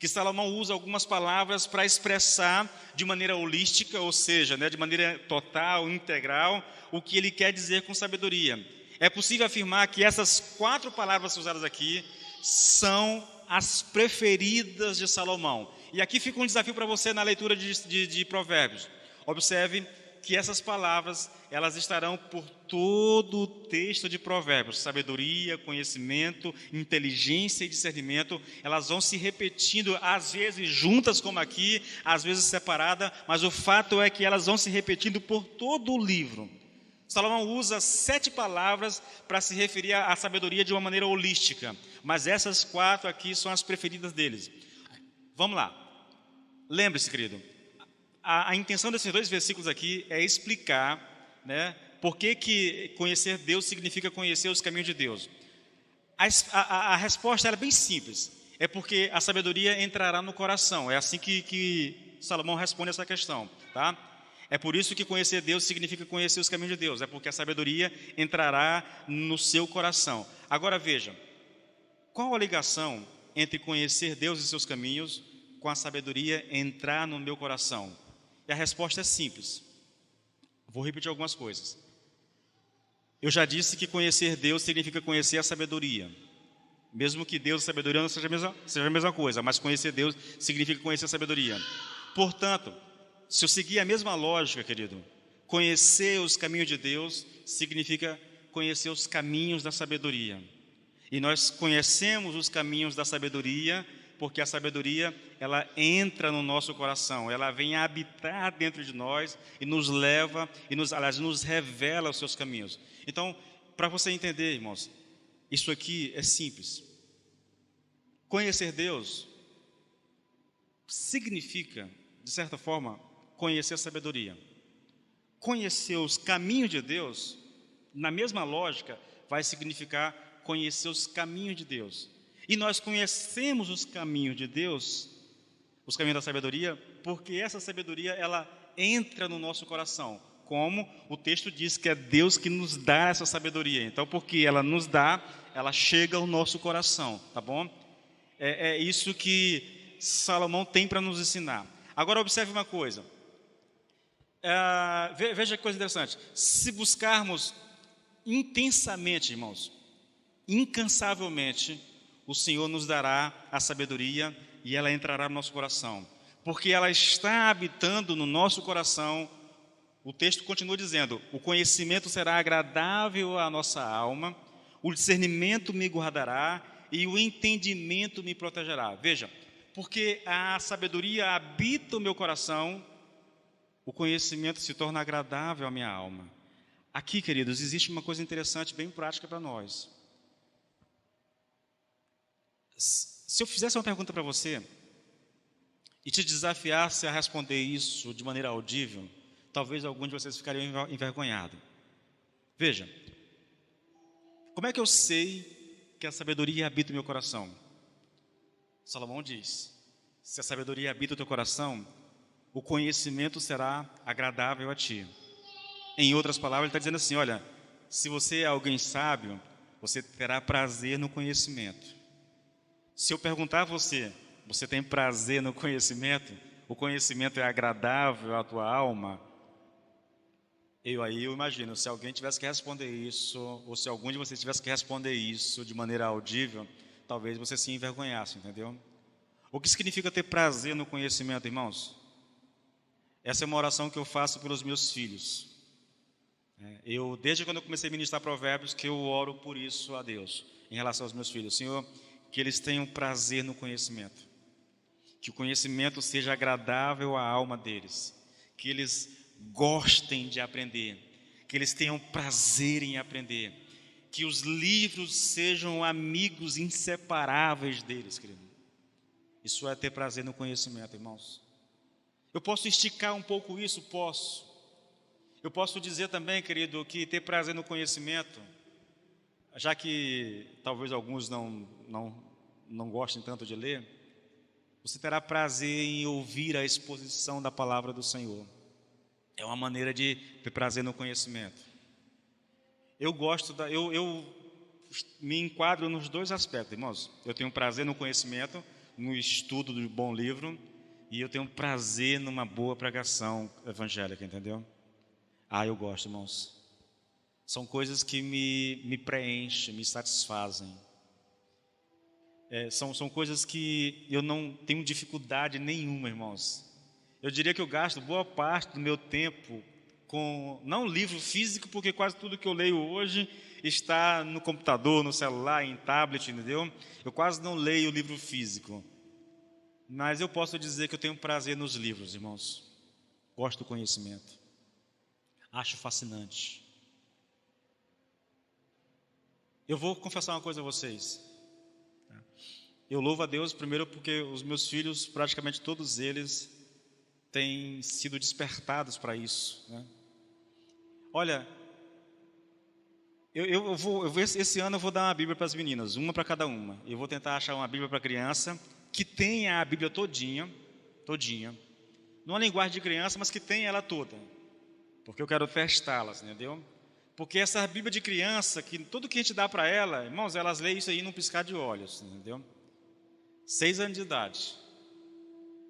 que Salomão usa algumas palavras para expressar de maneira holística, ou seja, de maneira total, integral, o que ele quer dizer com sabedoria. É possível afirmar que essas 4 palavras usadas aqui são as preferidas de Salomão. E aqui fica um desafio para você na leitura de Provérbios. Observe que essas palavras, elas estarão por todo o texto de Provérbios. Sabedoria, conhecimento, inteligência e discernimento, elas vão se repetindo, às vezes juntas como aqui, às vezes separadas, mas o fato é que elas vão se repetindo por todo o livro. Salomão usa 7 palavras para se referir à sabedoria de uma maneira holística, mas essas 4 aqui são as preferidas deles. Vamos lá. Lembre-se, querido, a intenção desses 2 versículos aqui é explicar, né, por que conhecer Deus significa conhecer os caminhos de Deus. A resposta era bem simples. É porque a sabedoria entrará no coração. É assim que Salomão responde essa questão, tá? É por isso que conhecer Deus significa conhecer os caminhos de Deus. É porque a sabedoria entrará no seu coração. Agora veja, qual a ligação entre conhecer Deus e seus caminhos com a sabedoria entrar no meu coração? E a resposta é simples. Vou repetir algumas coisas. Eu já disse que conhecer Deus significa conhecer a sabedoria. Mesmo que Deus e sabedoria não seja a mesma coisa, mas conhecer Deus significa conhecer a sabedoria. Portanto, se eu seguir a mesma lógica, querido, conhecer os caminhos de Deus significa conhecer os caminhos da sabedoria. E nós conhecemos os caminhos da sabedoria porque a sabedoria, ela entra no nosso coração, ela vem habitar dentro de nós e nos leva, aliás, nos revela os seus caminhos. Então, para você entender, irmãos, isso aqui é simples. Conhecer Deus significa, de certa forma, conhecer a sabedoria. Conhecer os caminhos de Deus, na mesma lógica, vai significar conhecer os caminhos de Deus. E nós conhecemos os caminhos de Deus, os caminhos da sabedoria, porque essa sabedoria, ela entra no nosso coração. Como o texto diz que é Deus que nos dá essa sabedoria. Então, porque ela nos dá, ela chega ao nosso coração, tá bom? É isso que Salomão tem para nos ensinar. Agora, observe uma coisa. Veja que coisa interessante. Se buscarmos intensamente, irmãos, incansavelmente, o Senhor nos dará a sabedoria e ela entrará no nosso coração. Porque ela está habitando no nosso coração. O texto continua dizendo: o conhecimento será agradável à nossa alma, o discernimento me guardará e o entendimento me protegerá. Veja, porque a sabedoria habita o meu coração, o conhecimento se torna agradável à minha alma. Aqui, queridos, existe uma coisa interessante, bem prática para nós. Se eu fizesse uma pergunta para você e te desafiasse a responder isso de maneira audível, talvez alguns de vocês ficariam envergonhados. Veja, como é que eu sei que a sabedoria habita o meu coração? Salomão diz: se a sabedoria habita o teu coração, o conhecimento será agradável a ti. Em outras palavras, ele está dizendo assim: olha, se você é alguém sábio, você terá prazer no conhecimento. Se eu perguntar a você, você tem prazer no conhecimento? O conhecimento é agradável à tua alma? Eu imagino, se alguém tivesse que responder isso, ou se algum de vocês tivesse que responder isso de maneira audível, talvez você se envergonhasse, entendeu? O que significa ter prazer no conhecimento, irmãos? Essa é uma oração que eu faço pelos meus filhos. Desde quando eu comecei a ministrar provérbios, que eu oro por isso a Deus, em relação aos meus filhos. Senhor, que eles tenham prazer no conhecimento, que o conhecimento seja agradável à alma deles, que eles gostem de aprender, que eles tenham prazer em aprender, que os livros sejam amigos inseparáveis deles, querido. Isso é ter prazer no conhecimento, irmãos. Eu posso esticar um pouco isso? Posso. Eu posso dizer também, querido, que ter prazer no conhecimento, já que talvez alguns não gostem tanto de ler, você terá prazer em ouvir a exposição da palavra do Senhor. É uma maneira de ter prazer no conhecimento. Eu me enquadro nos 2 aspectos, irmãos. Eu tenho prazer no conhecimento, no estudo do bom livro, e eu tenho prazer numa boa pregação evangélica, entendeu? Eu gosto, irmãos. São coisas que me preenchem, me satisfazem. São coisas que eu não tenho dificuldade nenhuma, irmãos. Eu diria que eu gasto boa parte do meu tempo com, não livro físico, porque quase tudo que eu leio hoje está no computador, no celular, em tablet, entendeu? Eu quase não leio livro físico. Mas eu posso dizer que eu tenho prazer nos livros, irmãos. Gosto do conhecimento. Acho fascinante. Eu vou confessar uma coisa a vocês. Eu louvo a Deus primeiro porque os meus filhos, praticamente todos eles, têm sido despertados para isso, né? Olha, esse ano eu vou dar uma Bíblia para as meninas, uma para cada uma. Eu vou tentar achar uma Bíblia para criança que tenha a Bíblia todinha, numa linguagem de criança, mas que tenha ela toda, porque eu quero testá-las, entendeu? Porque essa Bíblia de criança, que tudo que a gente dá para ela, irmãos, elas leem isso aí num piscar de olhos, entendeu? 6 anos de idade.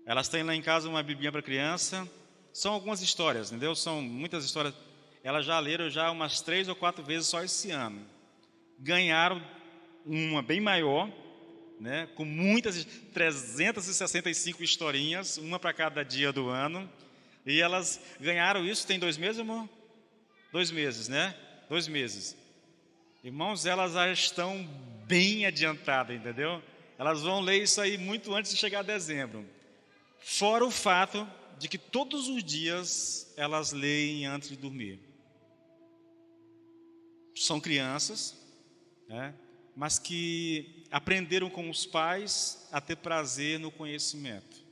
Elas têm lá em casa uma Biblinha para criança. São algumas histórias, entendeu? São muitas histórias. Elas já leram já umas 3 ou 4 vezes só esse ano. Ganharam uma bem maior, né? Com muitas, 365 historinhas, uma para cada dia do ano. E elas ganharam isso, tem 2 meses, amor? 2 meses, né? 2 meses. Irmãos, elas já estão bem adiantadas, entendeu? Elas vão ler isso aí muito antes de chegar a dezembro. Fora o fato de que todos os dias elas leem antes de dormir. São crianças, né? Mas que aprenderam com os pais a ter prazer no conhecimento.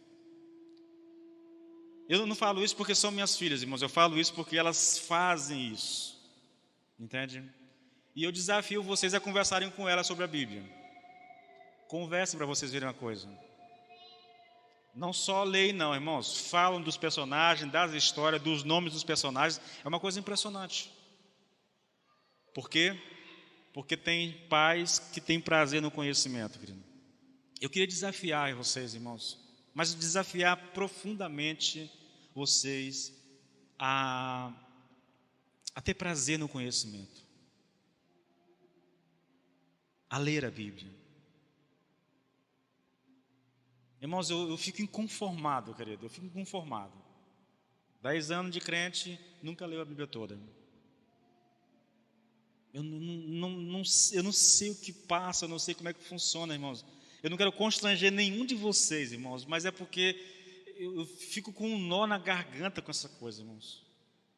Eu não falo isso porque são minhas filhas, irmãos. Eu falo isso porque elas fazem isso. Entende? E eu desafio vocês a conversarem com elas sobre a Bíblia. Conversem para vocês verem uma coisa. Não só leem não, irmãos. Falam dos personagens, das histórias, dos nomes dos personagens. É uma coisa impressionante. Por quê? Porque tem pais que têm prazer no conhecimento, querido. Eu queria desafiar vocês, irmãos, mas desafiar profundamente vocês a ter prazer no conhecimento, a ler a Bíblia. Irmãos, eu fico inconformado, querido, eu fico inconformado. 10 anos de crente, nunca leu a Bíblia toda. Eu não sei o que passa, eu não sei como é que funciona, irmãos. Eu não quero constranger nenhum de vocês, irmãos, mas é porque eu fico com um nó na garganta com essa coisa, irmãos.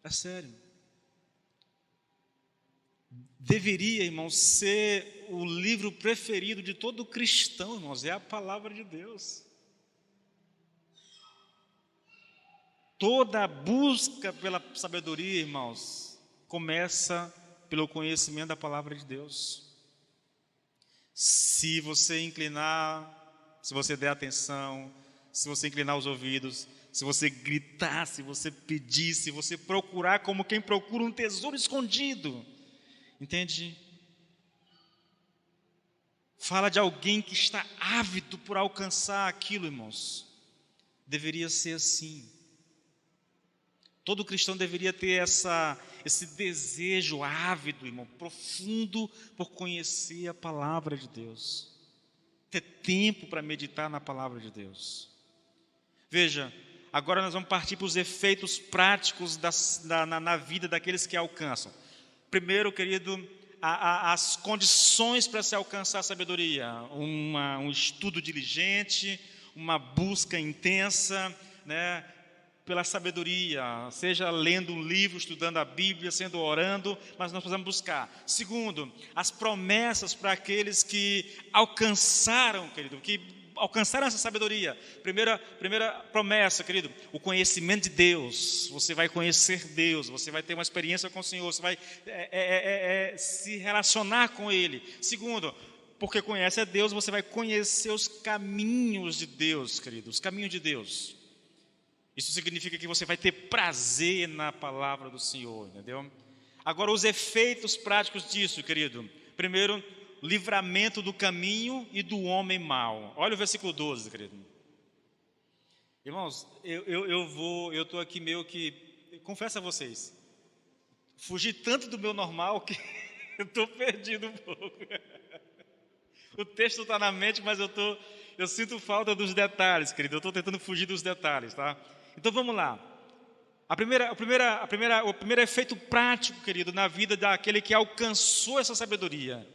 É sério. Deveria, irmãos, ser o livro preferido de todo cristão, irmãos, é a palavra de Deus. Toda a busca pela sabedoria, irmãos, começa pelo conhecimento da palavra de Deus. Se você inclinar, se você der atenção, se você inclinar os ouvidos, se você gritar, se você pedir, se você procurar como quem procura um tesouro escondido, entende? Fala de alguém que está ávido por alcançar aquilo, irmãos. Deveria ser assim. Todo cristão deveria ter esse desejo ávido, irmão, profundo por conhecer a palavra de Deus. Ter tempo para meditar na palavra de Deus. Veja, agora nós vamos partir para os efeitos práticos na vida daqueles que alcançam. Primeiro, querido, as condições para se alcançar a sabedoria. Um estudo diligente, uma busca intensa, né, pela sabedoria, seja lendo um livro, estudando a Bíblia, sendo orando, mas nós precisamos buscar. Segundo, as promessas para aqueles que alcançaram, querido, que alcançaram essa sabedoria. Primeira promessa, querido, o conhecimento de Deus. Você vai conhecer Deus, você vai ter uma experiência com o Senhor, você vai se relacionar com Ele. Segundo, porque conhece a Deus, você vai conhecer os caminhos de Deus, querido, os caminhos de Deus. Isso significa que você vai ter prazer na palavra do Senhor, entendeu? Agora, os efeitos práticos disso, querido. Primeiro, livramento do caminho e do homem mau. Olha o versículo 12, querido. Irmãos, eu estou aqui meio que, confesso a vocês, fugi tanto do meu normal que eu estou perdido um pouco. O texto está na mente, mas eu sinto falta dos detalhes, querido. Eu estou tentando fugir dos detalhes, tá? Então vamos lá. O primeiro efeito prático, querido, na vida daquele que alcançou essa sabedoria: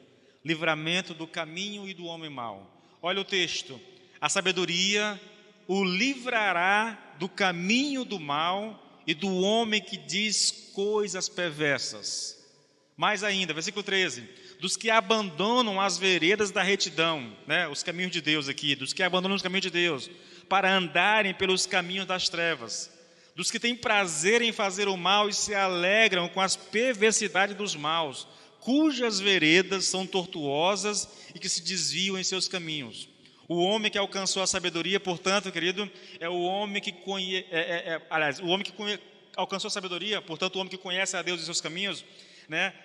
livramento do caminho e do homem mau. Olha o texto: a sabedoria o livrará do caminho do mal e do homem que diz coisas perversas. Mais ainda, versículo 13: dos que abandonam as veredas da retidão, né? Os caminhos de Deus aqui, dos que abandonam os caminhos de Deus, para andarem pelos caminhos das trevas, dos que têm prazer em fazer o mal e se alegram com as perversidades dos maus, cujas veredas são tortuosas e que se desviam em seus caminhos. O homem que alcançou a sabedoria, portanto, querido, é o homem que alcançou a sabedoria, portanto, o homem que conhece a Deus e seus caminhos, né?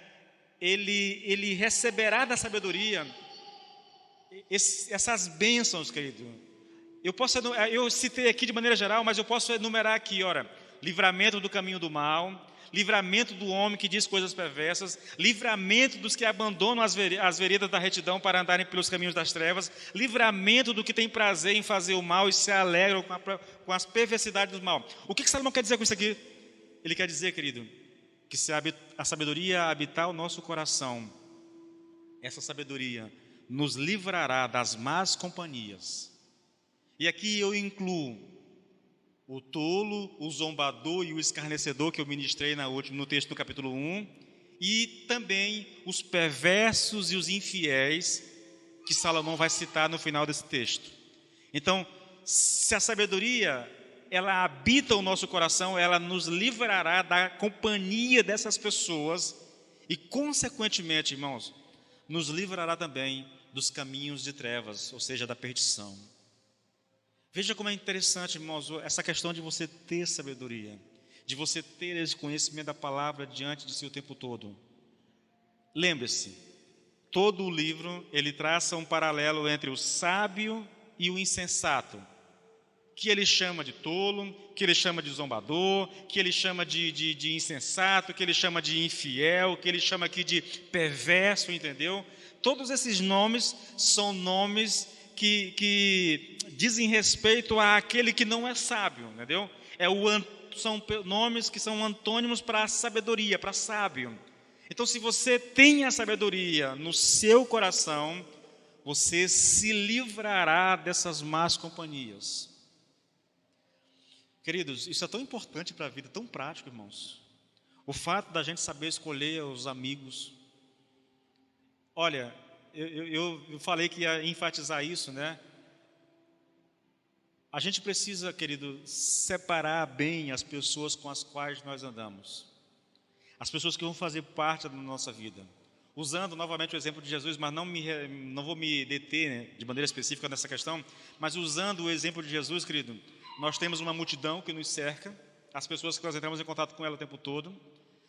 Ele receberá da sabedoria essas bênçãos, querido. Eu citei aqui de maneira geral, mas eu posso enumerar aqui, ora, livramento do caminho do mal, livramento do homem que diz coisas perversas, livramento dos que abandonam as veredas da retidão para andarem pelos caminhos das trevas, livramento do que tem prazer em fazer o mal e se alegram com as perversidades do mal. O que Salomão quer dizer com isso aqui? Ele quer dizer, querido, que se a sabedoria habitar o nosso coração, essa sabedoria nos livrará das más companhias. E aqui eu incluo o tolo, o zombador e o escarnecedor que eu ministrei no texto do capítulo 1, e também os perversos e os infiéis que Salomão vai citar no final desse texto. Então, se a sabedoria ela habita o nosso coração, ela nos livrará da companhia dessas pessoas e, consequentemente, irmãos, nos livrará também dos caminhos de trevas, ou seja, da perdição. Veja como é interessante, irmãos, essa questão de você ter sabedoria, de você ter esse conhecimento da palavra diante de si o tempo todo. Lembre-se, todo o livro, ele traça um paralelo entre o sábio e o insensato, que ele chama de tolo, que ele chama de zombador, que ele chama de insensato, que ele chama de infiel, que ele chama aqui de perverso, entendeu? Todos esses nomes são nomes que dizem respeito àquele que não é sábio, entendeu? São nomes que são antônimos para a sabedoria, para sábio. Então, se você tem a sabedoria no seu coração, você se livrará dessas más companhias. Queridos, isso é tão importante para a vida, tão prático, irmãos. O fato da gente saber escolher os amigos. Olha, eu falei que ia enfatizar isso, né? A gente precisa, querido, separar bem as pessoas com as quais nós andamos. As pessoas que vão fazer parte da nossa vida. Usando novamente o exemplo de Jesus, mas não vou me deter, né, de maneira específica nessa questão, mas usando o exemplo de Jesus, querido, nós temos uma multidão que nos cerca, as pessoas que nós entramos em contato com ela o tempo todo.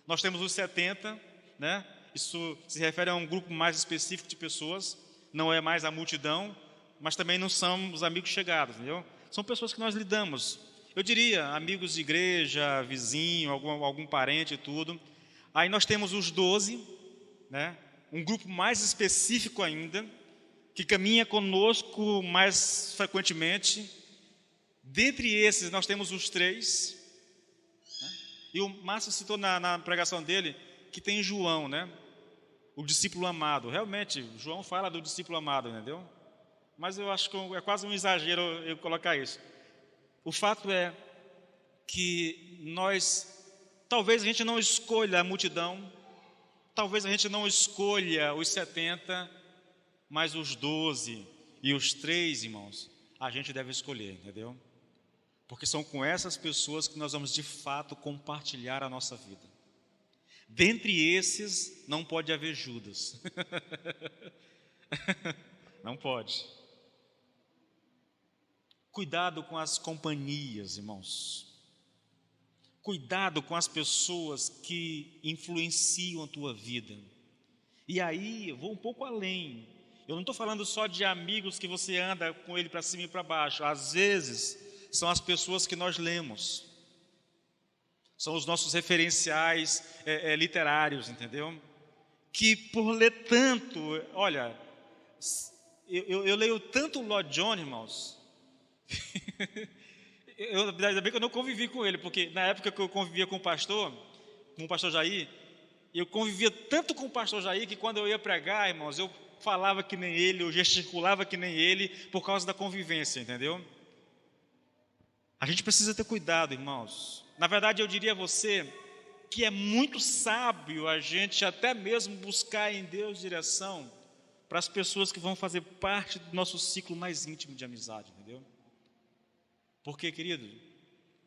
Nós temos os 70, né? Isso se refere a um grupo mais específico de pessoas, não é mais a multidão, mas também não são os amigos chegados, entendeu? São pessoas que nós lidamos. Eu diria, amigos de igreja, vizinho, algum parente e tudo. Aí nós temos os 12, né? Um grupo mais específico ainda, que caminha conosco mais frequentemente. Dentre esses, nós temos os 3, né? E o Márcio citou na pregação dele que tem João, né? O discípulo amado. Realmente, João fala do discípulo amado, entendeu? Mas eu acho que é quase um exagero eu colocar isso. O fato é que talvez a gente não escolha a multidão, talvez a gente não escolha os 70, mas os 12 e os 3, irmãos, a gente deve escolher, entendeu? Porque são com essas pessoas que nós vamos de fato compartilhar a nossa vida. Dentre esses, não pode haver Judas. Não pode. Cuidado com as companhias, irmãos. Cuidado com as pessoas que influenciam a tua vida. E aí, eu vou um pouco além. Eu não estou falando só de amigos que você anda com ele para cima e para baixo. Às vezes, são as pessoas que nós lemos. São os nossos referenciais literários, entendeu? Que por ler tanto, olha, eu leio tanto Lloyd Jones, irmãos. Ainda bem que eu não convivi com ele, porque na época que eu convivia com o pastor Jair, eu convivia tanto com o pastor Jair que quando eu ia pregar, irmãos, eu falava que nem ele, eu gesticulava que nem ele, por causa da convivência, entendeu? A gente precisa ter cuidado, irmãos. Na verdade, eu diria a você que é muito sábio a gente até mesmo buscar em Deus direção para as pessoas que vão fazer parte do nosso ciclo mais íntimo de amizade, entendeu? Porque, querido,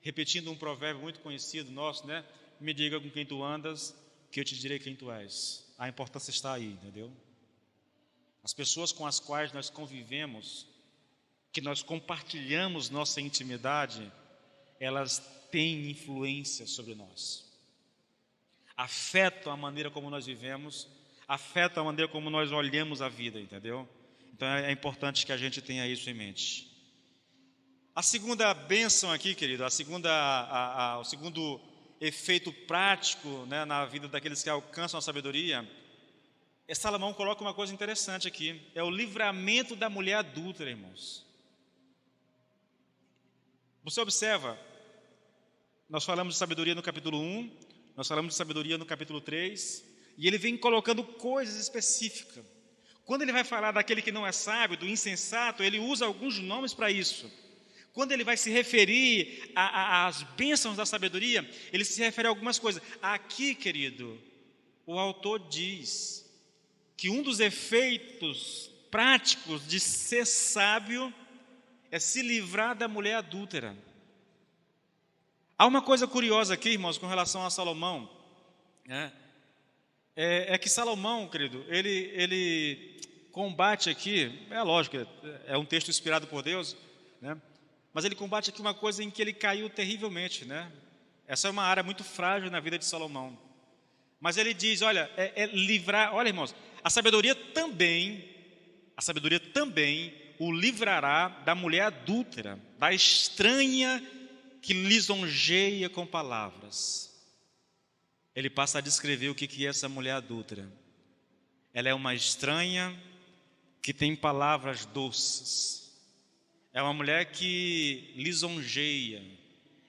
repetindo um provérbio muito conhecido nosso, né? Me diga com quem tu andas, que eu te direi quem tu és. A importância está aí, entendeu? As pessoas com as quais nós convivemos, que nós compartilhamos nossa intimidade, elas têm influência sobre nós. Afetam a maneira como nós vivemos, afetam a maneira como nós olhamos a vida, entendeu? Então é importante que a gente tenha isso em mente. A segunda bênção aqui, querido, o segundo efeito prático, né, na vida daqueles que alcançam a sabedoria, Salomão coloca uma coisa interessante aqui, é o livramento da mulher adúltera, irmãos. Você observa, nós falamos de sabedoria no capítulo 1, nós falamos de sabedoria no capítulo 3, e ele vem colocando coisas específicas. Quando ele vai falar daquele que não é sábio, do insensato, ele usa alguns nomes para isso. Quando ele vai se referir às bênçãos da sabedoria, ele se refere a algumas coisas. Aqui, querido, o autor diz que um dos efeitos práticos de ser sábio é se livrar da mulher adúltera. Há uma coisa curiosa aqui, irmãos, com relação a Salomão, né? É que Salomão, querido, ele combate aqui, é lógico, é um texto inspirado por Deus, né? Mas ele combate aqui uma coisa em que ele caiu terrivelmente, né? Essa é uma área muito frágil na vida de Salomão. Mas ele diz, olha, livrar, olha, irmãos, a sabedoria também o livrará da mulher adúltera, da estranha que lisonjeia com palavras. Ele passa a descrever o que é essa mulher adúltera. Ela é uma estranha que tem palavras doces. É uma mulher que lisonjeia.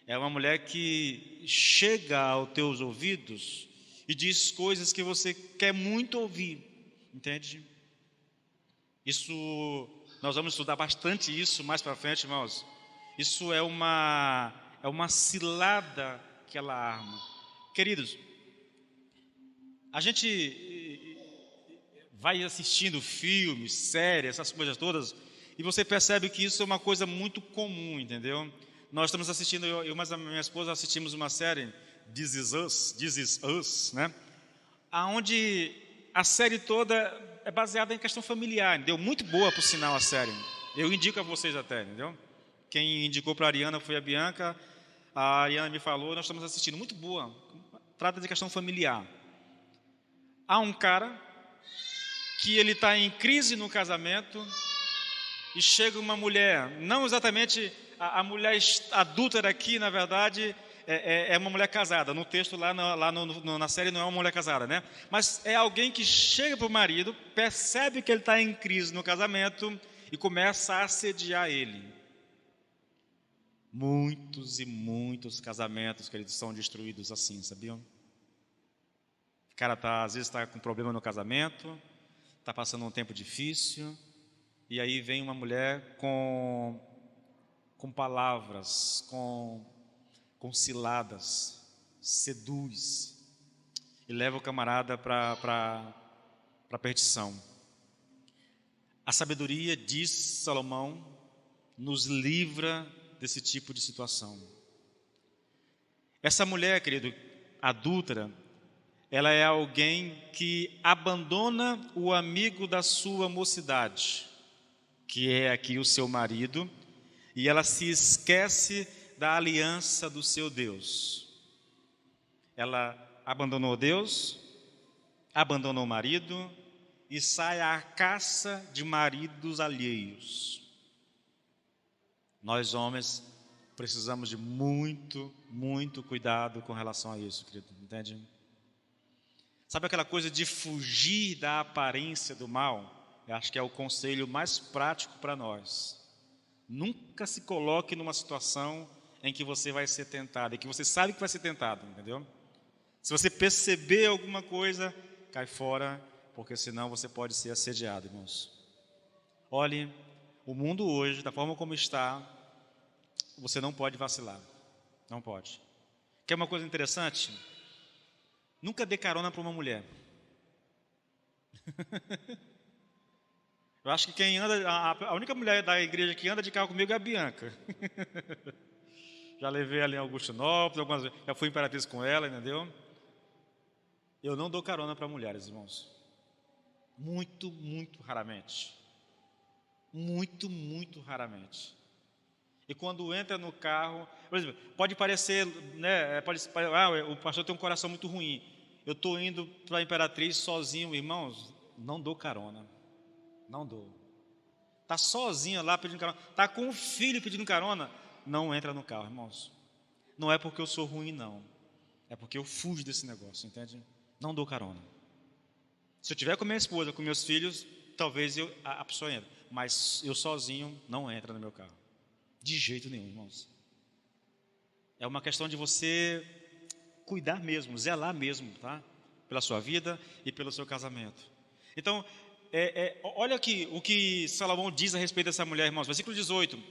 É uma mulher que chega aos teus ouvidos e diz coisas que você quer muito ouvir. Entende? Isso, nós vamos estudar bastante isso mais para frente, irmãos. Isso é uma cilada que ela arma. Queridos, a gente vai assistindo filmes, séries, essas coisas todas, e você percebe que isso é uma coisa muito comum, entendeu? Nós estamos assistindo, eu e a minha esposa assistimos uma série, This Is Us, né? Onde a série toda é baseada em questão familiar, entendeu? Muito boa, por sinal, a série. Eu indico a vocês até, entendeu? Quem indicou para a Ariana foi a Bianca. A Ariana me falou, nós estamos assistindo. Muito boa. Trata de questão familiar. Há um cara que ele está em crise no casamento e chega uma mulher, não exatamente a mulher adúltera aqui, na verdade, é uma mulher casada. No texto lá na série não é uma mulher casada, né? Mas é alguém que chega para o marido, percebe que ele está em crise no casamento e começa a assediar ele. Muitos e muitos casamentos que eles são destruídos assim, sabiam? O cara às vezes está com problema no casamento, está passando um tempo difícil, e aí vem uma mulher com palavras, com ciladas, seduz e leva o camarada para a perdição. A sabedoria, diz Salomão, nos livra desse tipo de situação. Essa mulher, querido, adúltera, ela é alguém que abandona o amigo da sua mocidade, que é aqui o seu marido, e ela se esquece da aliança do seu Deus. Ela abandonou Deus, abandonou o marido e sai à caça de maridos alheios. Nós homens precisamos de muito, muito cuidado com relação a isso, querido, entende? Sabe aquela coisa de fugir da aparência do mal? Eu acho que é o conselho mais prático para nós. Nunca se coloque numa situação em que você vai ser tentado, em que você sabe que vai ser tentado, entendeu? Se você perceber alguma coisa, cai fora, porque senão você pode ser assediado, irmãos. Olhe, o mundo hoje, da forma como está, você não pode vacilar, não pode. Quer uma coisa interessante? Nunca dê carona para uma mulher. Eu acho que quem anda, a única mulher da igreja que anda de carro comigo é a Bianca. Já levei ela em Augustinópolis, algumas vezes, já fui em Imperatriz com ela, entendeu? Eu não dou carona para mulheres, irmãos. Muito, muito raramente. Muito, muito raramente. E quando entra no carro, por exemplo, pode parecer, né? O pastor tem um coração muito ruim. Eu estou indo para a Imperatriz sozinho, irmãos, não dou carona. Não dou. Está sozinha lá pedindo carona, está com o filho pedindo carona, não entra no carro, irmãos. Não é porque eu sou ruim, não. É porque eu fujo desse negócio, entende? Não dou carona. Se eu tiver com minha esposa, com meus filhos, talvez a pessoa entre. Mas eu sozinho não entra no meu carro. De jeito nenhum, irmãos. É uma questão de você cuidar mesmo, zelar mesmo, tá? Pela sua vida e pelo seu casamento. Então, olha aqui o que Salomão diz a respeito dessa mulher, irmãos. Versículo 18.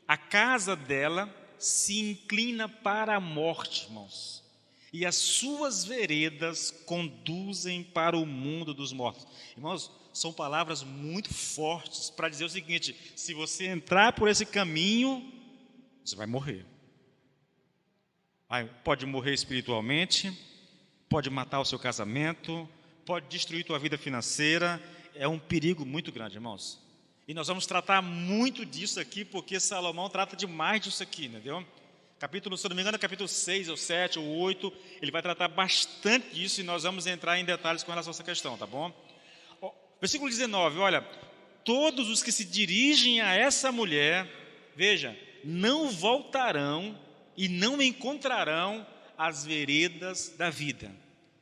A casa dela se inclina para a morte, irmãos. E as suas veredas conduzem para o mundo dos mortos. Irmãos, são palavras muito fortes para dizer o seguinte: se você entrar por esse caminho, você vai morrer. Pode morrer espiritualmente, pode matar o seu casamento, pode destruir tua vida financeira. É um perigo muito grande, irmãos. E nós vamos tratar muito disso aqui, porque Salomão trata demais disso aqui, entendeu? Capítulo, se não me engano, capítulo 6 ou 7 ou 8, ele vai tratar bastante disso e nós vamos entrar em detalhes com relação a essa questão, tá bom? Versículo 19, olha, todos os que se dirigem a essa mulher, veja, não voltarão e não encontrarão as veredas da vida.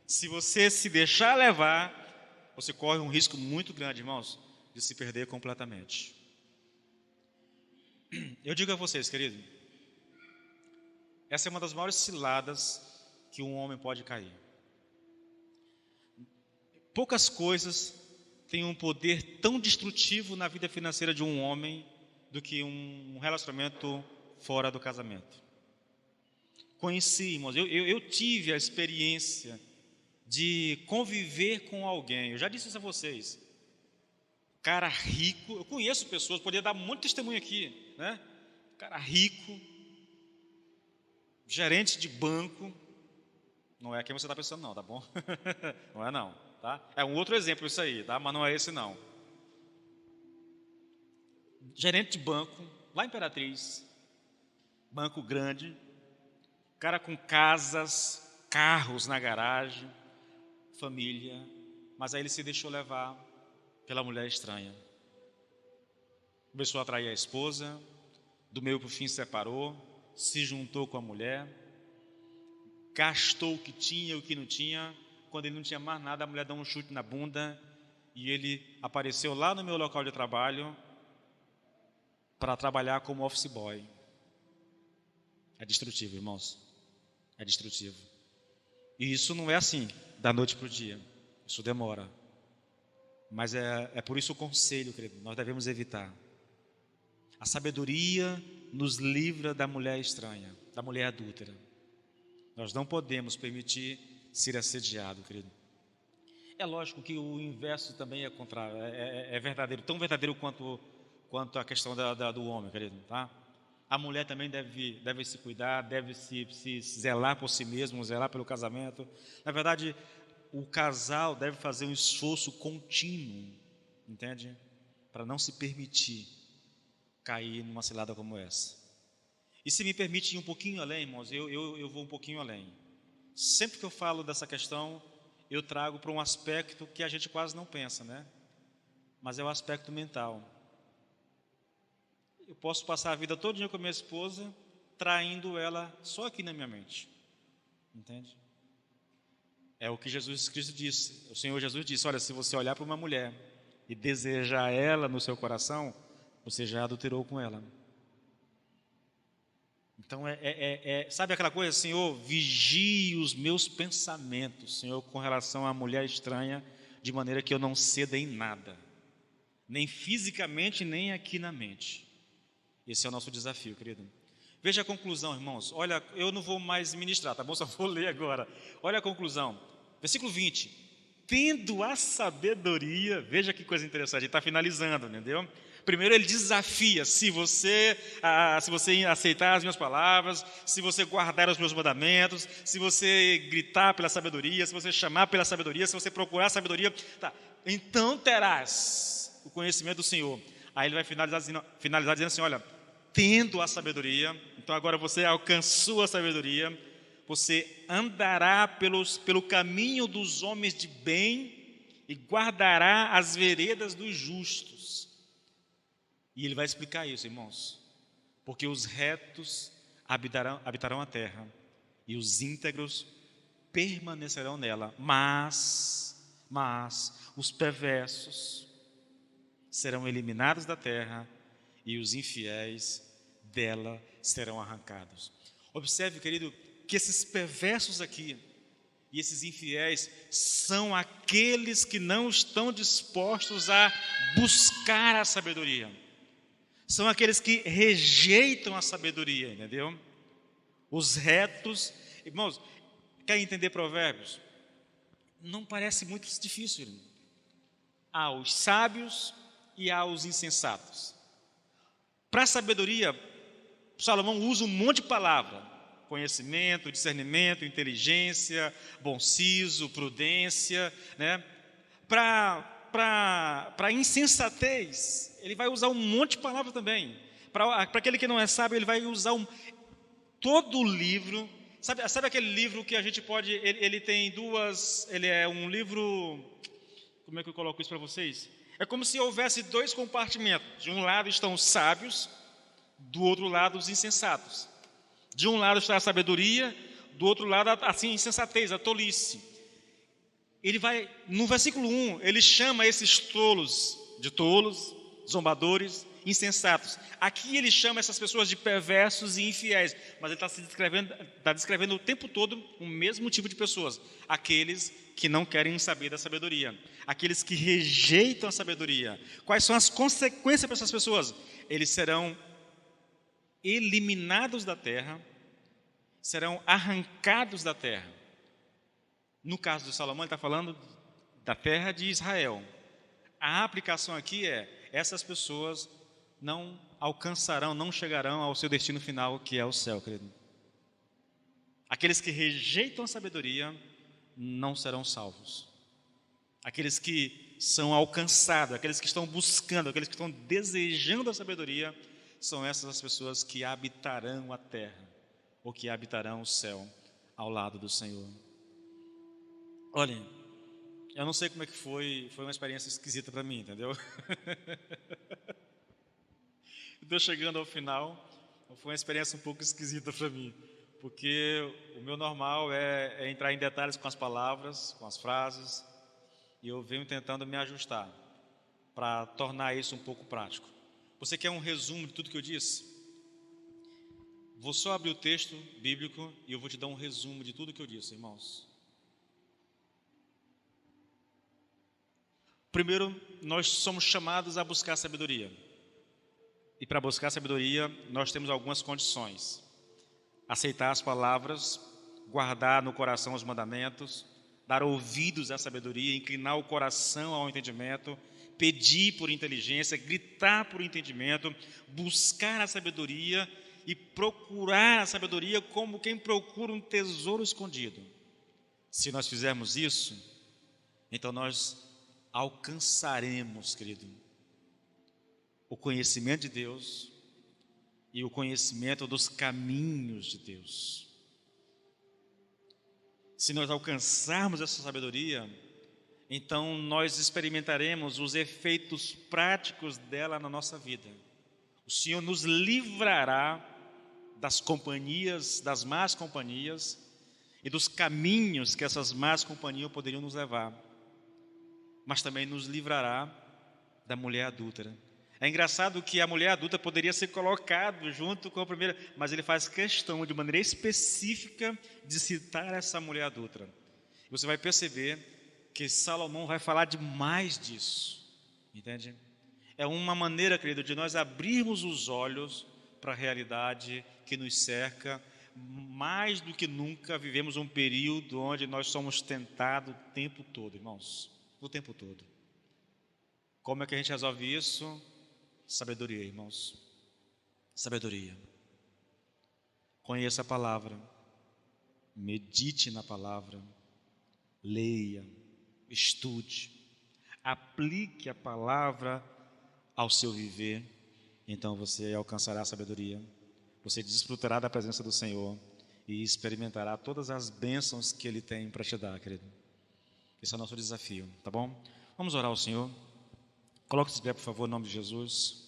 Se você se deixar levar, você corre um risco muito grande, irmãos, de se perder completamente. Eu digo a vocês, querido, essa é uma das maiores ciladas que um homem pode cair. Poucas coisas têm um poder tão destrutivo na vida financeira de um homem do que um relacionamento fora do casamento. Conheci, irmãos, eu tive a experiência de conviver com alguém. Eu já disse isso a vocês. Cara rico, eu conheço pessoas, poderia dar muito testemunho aqui, né? Cara rico, gerente de banco, não é quem você está pensando não, tá bom? Não é não, tá? É um outro exemplo isso aí, tá? Mas não é esse não. Gerente de banco, lá em Imperatriz, banco grande, cara com casas, carros na garagem, família, mas aí ele se deixou levar pela mulher estranha. Começou a atrair a esposa, do meio para o fim separou, se juntou com a mulher, gastou o que tinha e o que não tinha. Quando ele não tinha mais nada, a mulher deu um chute na bunda e ele apareceu lá no meu local de trabalho para trabalhar como office boy. É destrutivo, irmãos. É destrutivo. E isso não é assim, da noite para o dia. Isso demora. Mas é por isso o conselho, querido, nós devemos evitar. A sabedoria nos livra da mulher estranha, da mulher adúltera. Nós não podemos permitir ser assediado, querido. É lógico que o inverso também é contrário, é verdadeiro, tão verdadeiro quanto a questão do homem, querido, tá? A mulher também deve se cuidar, deve se zelar por si mesmo, zelar pelo casamento. Na verdade, o casal deve fazer um esforço contínuo, entende? Para não se permitir cair numa cilada como essa. E se me permite ir um pouquinho além, irmãos, eu vou um pouquinho além. Sempre que eu falo dessa questão, eu trago para um aspecto que a gente quase não pensa, né? Mas é o aspecto mental. Eu posso passar a vida todinha com a minha esposa, traindo ela só aqui na minha mente. Entende? É o que Jesus Cristo disse. O Senhor Jesus disse: olha, se você olhar para uma mulher e desejar ela no seu coração, você já adulterou com ela. Então, sabe aquela coisa, Senhor, vigie os meus pensamentos, Senhor, com relação à mulher estranha, de maneira que eu não ceda em nada, nem fisicamente, nem aqui na mente. Esse é o nosso desafio, querido. Veja a conclusão, irmãos. Olha, eu não vou mais ministrar, tá bom? Só vou ler agora. Olha a conclusão. Versículo 20. Tendo a sabedoria, veja que coisa interessante, ele está finalizando, entendeu? Primeiro ele desafia, se você aceitar as minhas palavras, se você guardar os meus mandamentos, se você gritar pela sabedoria, se você chamar pela sabedoria, se você procurar sabedoria, tá, então terás o conhecimento do Senhor. Aí ele vai finalizar dizendo assim, olha, tendo a sabedoria, então agora você alcançou a sabedoria, você andará pelo caminho dos homens de bem e guardará as veredas dos justos. E ele vai explicar isso, irmãos, porque os retos habitarão a terra e os íntegros permanecerão nela, mas os perversos serão eliminados da terra e os infiéis dela serão arrancados. Observe, querido, que esses perversos aqui e esses infiéis são aqueles que não estão dispostos a buscar a sabedoria. São aqueles que rejeitam a sabedoria, entendeu? Os retos, irmãos, quer entender Provérbios? Não parece muito difícil. Há os sábios e há os insensatos. Para a sabedoria, Salomão usa um monte de palavra: conhecimento, discernimento, inteligência, bom siso, prudência, né? Para a insensatez, ele vai usar um monte de palavras também. Para aquele que não é sábio, ele vai usar todo o livro. Sabe aquele livro que a gente pode... Ele tem duas... Ele é um livro... Como é que eu coloco isso para vocês? É como se houvesse dois compartimentos. De um lado estão os sábios, do outro lado os insensatos. De um lado está a sabedoria, do outro lado a insensatez, a tolice. Ele vai, no versículo 1, ele chama esses tolos de tolos, zombadores, insensatos. Aqui ele chama essas pessoas de perversos e infiéis, mas ele está descrevendo o tempo todo o mesmo tipo de pessoas: aqueles que não querem saber da sabedoria, aqueles que rejeitam a sabedoria. Quais são as consequências para essas pessoas? Eles serão eliminados da terra, serão arrancados da terra. No caso de Salomão, ele está falando da terra de Israel. A aplicação aqui é: essas pessoas não alcançarão, não chegarão ao seu destino final, que é o céu, querido. Aqueles que rejeitam a sabedoria não serão salvos. Aqueles que são alcançados, aqueles que estão buscando, aqueles que estão desejando a sabedoria, são essas as pessoas que habitarão a terra, ou que habitarão o céu ao lado do Senhor. Olhem, eu não sei como é que foi uma experiência esquisita para mim, entendeu? Estou chegando ao final, foi uma experiência um pouco esquisita para mim, porque o meu normal é entrar em detalhes com as palavras, com as frases, e eu venho tentando me ajustar para tornar isso um pouco prático. Você quer um resumo de tudo que eu disse? Vou só abrir o texto bíblico e eu vou te dar um resumo de tudo que eu disse, irmãos. Primeiro, nós somos chamados a buscar sabedoria. E para buscar sabedoria, nós temos algumas condições: aceitar as palavras, guardar no coração os mandamentos, dar ouvidos à sabedoria, inclinar o coração ao entendimento, pedir por inteligência, gritar por entendimento, buscar a sabedoria e procurar a sabedoria como quem procura um tesouro escondido. Se nós fizermos isso, então nós alcançaremos, querido, o conhecimento de Deus e o conhecimento dos caminhos de Deus. Se nós alcançarmos essa sabedoria, então nós experimentaremos os efeitos práticos dela na nossa vida. O Senhor nos livrará das companhias, das más companhias e dos caminhos que essas más companhias poderiam nos levar. Mas também nos livrará da mulher adúltera. É engraçado que a mulher adulta poderia ser colocada junto com a primeira, mas ele faz questão de maneira específica de citar essa mulher adúltera. Você vai perceber que Salomão vai falar demais disso, entende? É uma maneira, querido, de nós abrirmos os olhos para a realidade que nos cerca, mais do que nunca vivemos um período onde nós somos tentados o tempo todo, irmãos, o tempo todo. Como é que a gente resolve isso? Sabedoria, irmãos, sabedoria. Conheça a palavra, medite na palavra, leia, estude, aplique a palavra ao seu viver, então você alcançará a sabedoria, você desfrutará da presença do Senhor e experimentará todas as bênçãos que Ele tem para te dar, querido. Esse é o nosso desafio, tá bom? Vamos orar ao Senhor. Coloque-se de pé, por favor, em nome de Jesus.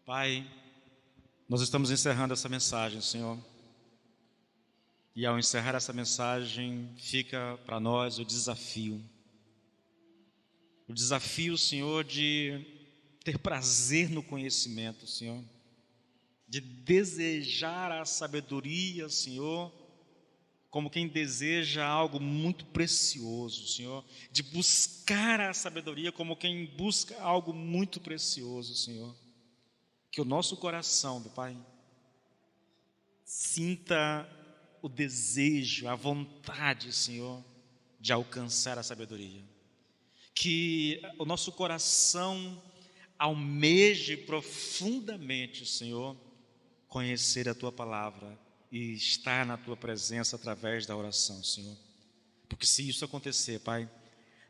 Pai, nós estamos encerrando essa mensagem, Senhor. E ao encerrar essa mensagem, fica para nós o desafio. O desafio, Senhor, de ter prazer no conhecimento, Senhor. De desejar a sabedoria, Senhor, como quem deseja algo muito precioso, Senhor. De buscar a sabedoria como quem busca algo muito precioso, Senhor. Que o nosso coração, meu Pai, sinta o desejo, a vontade, Senhor, de alcançar a sabedoria. Que o nosso coração almeje profundamente, Senhor, conhecer a Tua palavra e estar na Tua presença através da oração, Senhor. Porque se isso acontecer, Pai,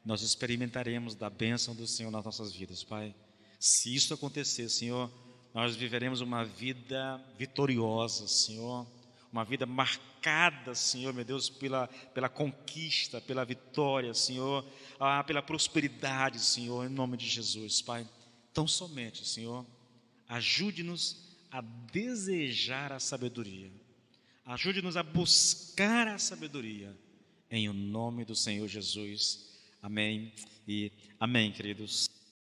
nós experimentaremos da bênção do Senhor nas nossas vidas, Pai. Se isso acontecer, Senhor, nós viveremos uma vida vitoriosa, Senhor, uma vida marcada, Senhor, meu Deus, pela conquista, pela vitória, Senhor, pela prosperidade, Senhor, em nome de Jesus, Pai. Tão somente, Senhor, ajude-nos a desejar a sabedoria, ajude-nos a buscar a sabedoria, em o nome do Senhor Jesus. Amém e amém, queridos.